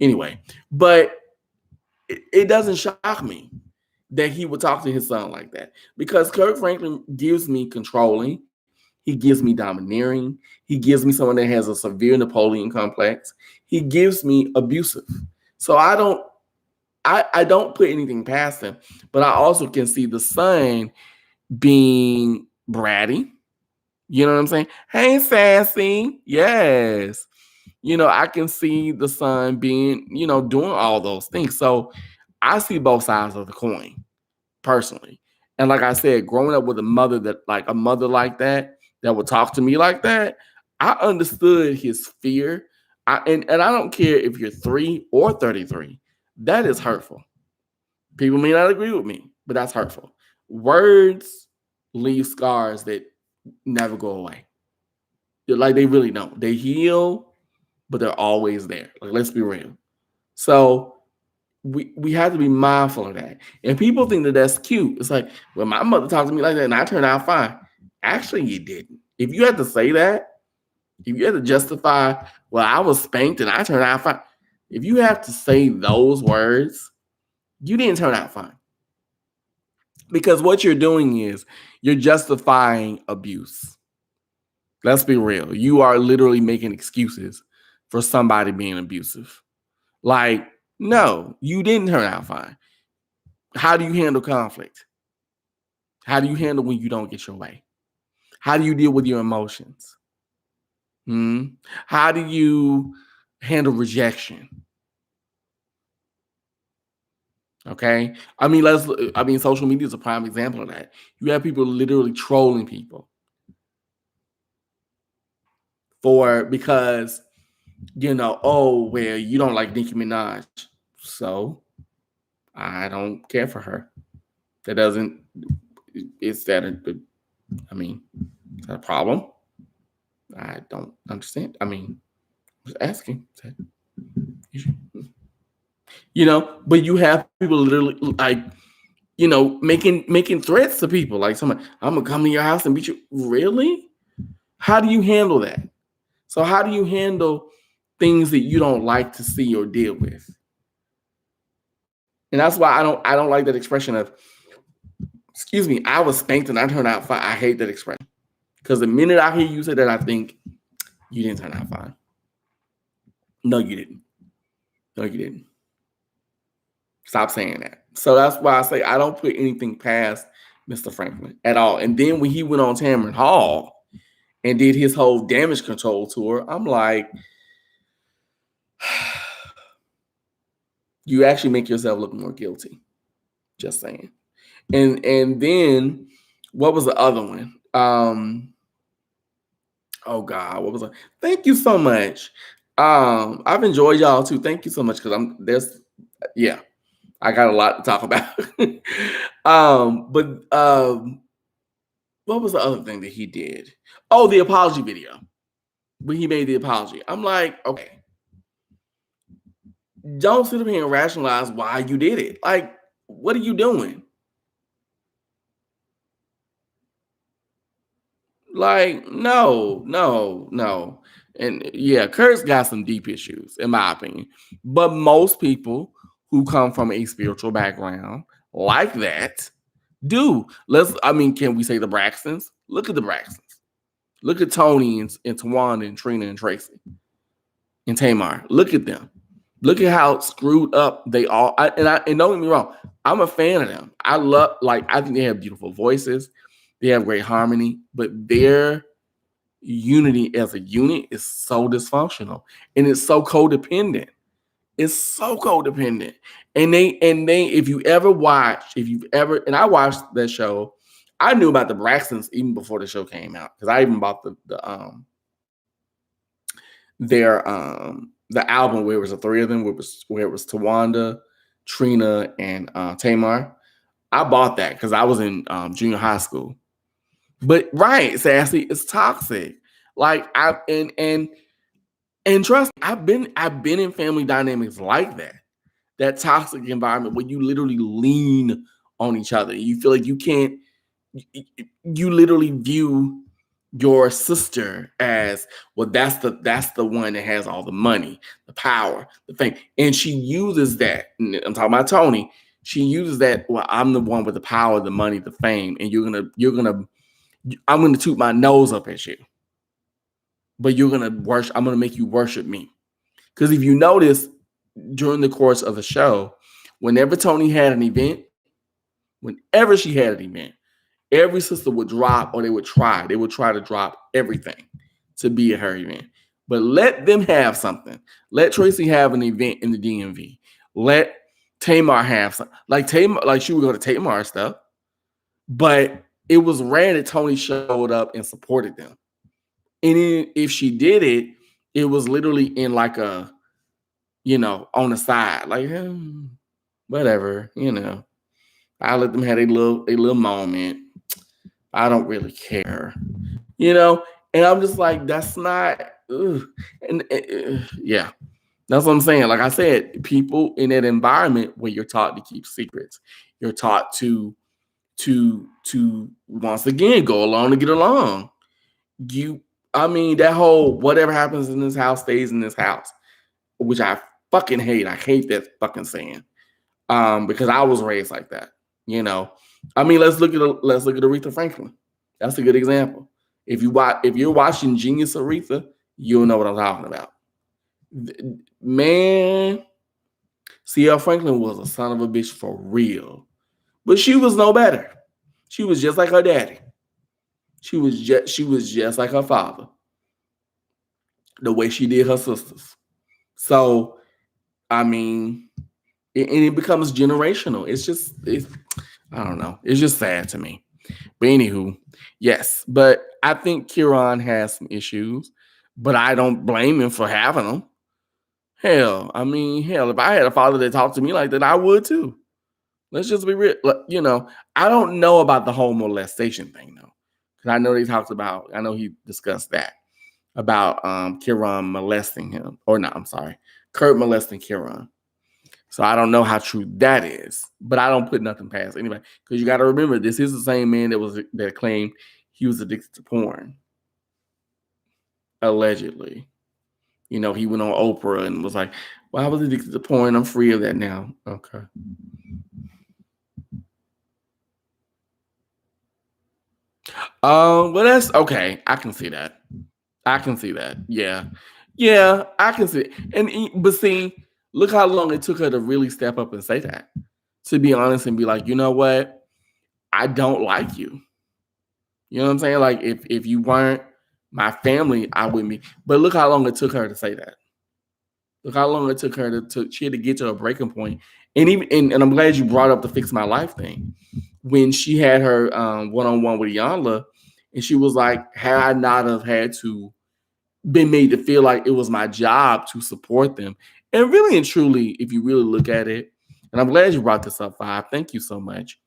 anyway, but it doesn't shock me that he would talk to his son like that, because Kirk Franklin gives me controlling. He gives me domineering. He gives me someone that has a severe Napoleon complex. He gives me abusive. So I don't put anything past him, but I also can see the son being bratty. You know what I'm saying? Hey, sassy. Yes. You know, I can see the son being, doing all those things. So I see both sides of the coin personally. And like I said, growing up with a mother like that would talk to me like that, I understood his fear. And I don't care if you're 3 or 33. That is hurtful. People may not agree with me, but that's hurtful. Words leave scars that never go away. Like, they really don't. They heal, but they're always there. Like, let's be real. So we have to be mindful of that. And people think that that's cute. It's like, well, my mother talked to me like that and I turned out fine. Actually, you didn't. If you had to say that, if you had to justify, well, I was spanked and I turned out fine. If you have to say those words, you didn't turn out fine. Because what you're doing is you're justifying abuse. Let's be real. You are literally making excuses for somebody being abusive. Like, no, you didn't turn out fine. How do you handle conflict? How do you handle when you don't get your way? How do you deal with your emotions? How do you handle rejection? Okay. I mean, social media is a prime example of that. You have people literally trolling people because, oh, well, you don't like Nicki Minaj. So I don't care for her. Is that a problem? I don't understand. I mean, I was asking. But you have people literally like, making threats to people. Like, someone, I'm gonna come to your house and beat you. Really? How do you handle that? So how do you handle things that you don't like to see or deal with? And that's why I don't like that expression of, excuse me, I was spanked and I turned out fine. I hate that expression. Because the minute I hear you say that, I think you didn't turn out fine. No, you didn't. No, you didn't. Stop saying that. So that's why I say I don't put anything past Mr. Franklin at all. And then when he went on Tamron Hall and did his whole damage control tour, I'm like, you actually make yourself look more guilty. Just saying. And then what was the other one? Oh God, what was I? Thank you so much. I've enjoyed y'all too. Thank you so much because yeah, I got a lot to talk about. But what was the other thing that he did? Oh, the apology video. When he made the apology. I'm like, okay, don't sit up here and rationalize why you did it. Like, what are you doing? Like, no, no, no. And yeah, Kurt's got some deep issues, in my opinion. But most people who come from a spiritual background like that do. Can we say the Braxtons? Look at the Braxtons. Look at Tony and Tawanda and Trina and Tracy and Tamar. Look at them. Look at how screwed up they all. And don't get me wrong, I'm a fan of them. I think they have beautiful voices. They have great harmony, but their unity as a unit is so dysfunctional and it's so codependent. It's so codependent. And if you've ever, and I watched that show, I knew about the Braxtons even before the show came out because I even bought the album where it was the three of them, where it was Tawanda, Trina, and Tamar. I bought that because I was in junior high school. But right, Sassy, it's toxic. Like and trust me, I've been in family dynamics like that. That toxic environment where you literally lean on each other. You feel like you can't. You literally view your sister as, well, that's the one that has all the money, the power, the thing, and she uses that. I'm talking about Tony. She uses that. Well, I'm the one with the power, the money, the fame, and I'm gonna toot my nose up at you, but you're gonna worship. I'm gonna make you worship me. Because if you notice during the course of the show, whenever Tony had an event, whenever she had an event, every sister would drop, or they would try to drop everything to be at her event. But let them have something. Let Tracy have an event in the DMV. Let Tamar have something. Like she would go to Tamar stuff, but it was rare that Tony showed up and supported them. And if she did it, it was literally in like a, on the side, like, whatever, I let them have a little moment. I don't really care, and I'm just like, that's not, yeah, that's what I'm saying. Like I said, people in that environment where you're taught to keep secrets, you're taught to once again go along to get along. That whole whatever happens in this house stays in this house, which I fucking hate. I hate that fucking saying. Because I was raised like that. Let's look at Aretha Franklin. That's a good example. If you're watching Genius Aretha, you'll know what I'm talking about. Man, C.L. Franklin was a son of a bitch for real. But she was no better. She was just like her daddy. She was just like her father. The way she did her sisters. So, it becomes generational. I don't know. It's just sad to me. But anywho, yes. But I think Kieran has some issues, but I don't blame him for having them. Hell, if I had a father that talked to me like that, I would too. Let's just be real. I don't know about the whole molestation thing though. Because I know he discussed that about Kieran molesting him. Or no, I'm sorry. Kurt molesting Kieran. So I don't know how true that is, but I don't put nothing past anybody, because you got to remember, this is the same man that claimed he was addicted to porn, allegedly. He went on Oprah and was like, "Well, I was addicted to porn. I'm free of that now." Okay. Well, that's okay. I can see that. Yeah, I can see it. But see, look how long it took her to really step up and say that. To be honest and be like, you know what? I don't like you. You know what I'm saying? Like, if you weren't my family, I wouldn't be. But look how long it took her to say that. Look how long it took her she had to get to a breaking point. And I'm glad you brought up the Fix My Life thing. When she had her one-on-one with Iyanla, And she was like, had I not have had to been made to feel like it was my job to support them. And really and truly, if you really look at it, and I'm glad you brought this up, Five. Thank you so much.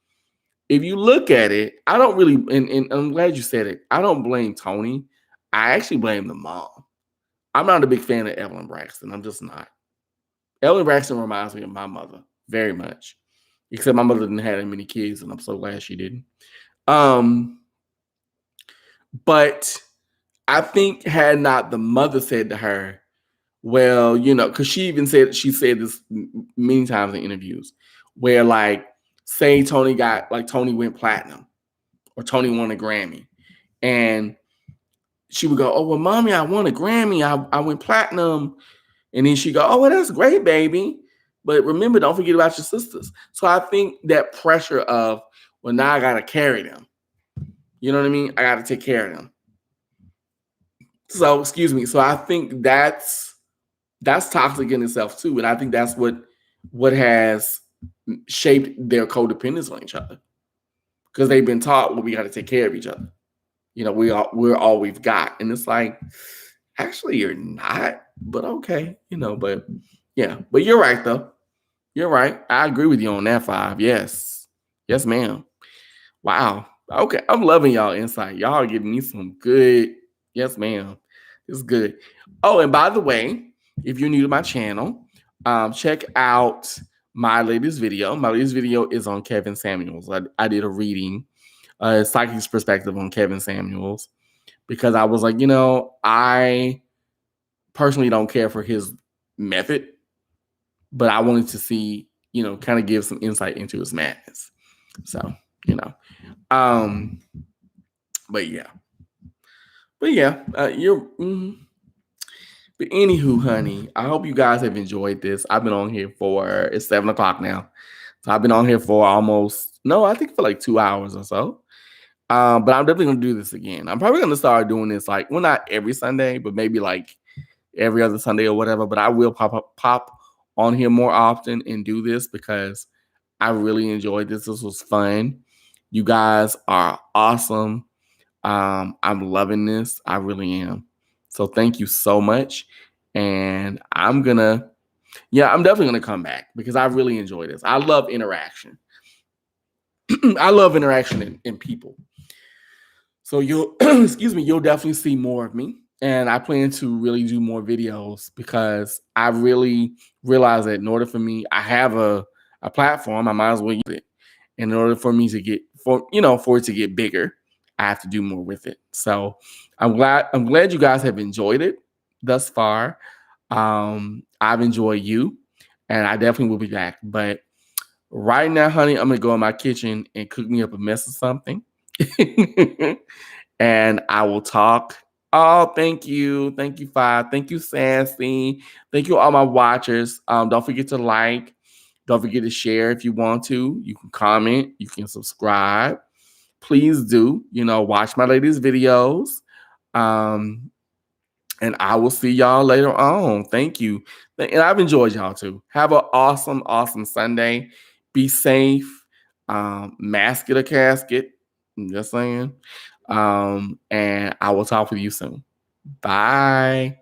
If you look at it, I don't really, and I'm glad you said it. I don't blame Toni. I actually blame the mom. I'm not a big fan of Evelyn Braxton. I'm just not. Evelyn Braxton reminds me of my mother very much, except my mother didn't have that many kids, and I'm so glad she didn't. But I think had not the mother said to her, well, because she said this many times in interviews, where like, say Toni went platinum or Toni won a Grammy, and she would go, oh, well, mommy, I won a Grammy. I went platinum. And then she go, oh, well, that's great, baby. But remember, don't forget about your sisters. So I think that pressure of, well, now I got to carry them. You know what I mean? I got to take care of them. So, excuse me. So I think that's toxic in itself too. And I think that's what has shaped their codependence on each other. Because they've been taught, well, we got to take care of each other. We're all we've got. And it's like, actually, you're not, but okay, but yeah, but you're right, though. You're right. I agree with you on that, Five. Yes. Yes, ma'am. Wow. Okay. I'm loving y'all insight. Y'all are giving me some good, yes, ma'am. It's good. Oh, and by the way, if you're new to my channel, check out my latest video. My latest video is on Kevin Samuels. I did a reading, psychic's perspective on Kevin Samuels, because I was like, I personally don't care for his method, but I wanted to see, kind of give some insight into his madness. So, but yeah, but anywho, honey, I hope you guys have enjoyed this. I've been on here it's 7:00 now. So I've been on here for I think for like 2 hours or so. But I'm definitely going to do this again. I'm probably going to start doing this not every Sunday, but maybe like every other Sunday or whatever. But I will pop on here more often and do this because I really enjoyed this. This was fun. You guys are awesome. I'm loving this. I really am. So thank you so much. And I'm definitely going to come back because I really enjoy this. I love interaction. I love interaction in people. So you'll definitely see more of me. And I plan to really do more videos because I really realize that in order for me, I have a platform, I might as well use it. And in order for me to for it to get bigger, I have to do more with it. So I'm glad you guys have enjoyed it thus far. I've enjoyed you, and I definitely will be back. But right now, honey, I'm gonna go in my kitchen and cook me up a mess of something. And I will talk. Oh, thank you. Thank you, Five. Thank you, Sassy. Thank you, all my watchers. Don't forget to like. Don't forget to share if you want to. You can comment. You can subscribe. Please do. Watch my latest videos. And I will see y'all later on. Thank you. And I've enjoyed y'all too. Have an awesome, awesome Sunday. Be safe. Mask it or casket. I'm just saying. And I will talk with you soon. Bye.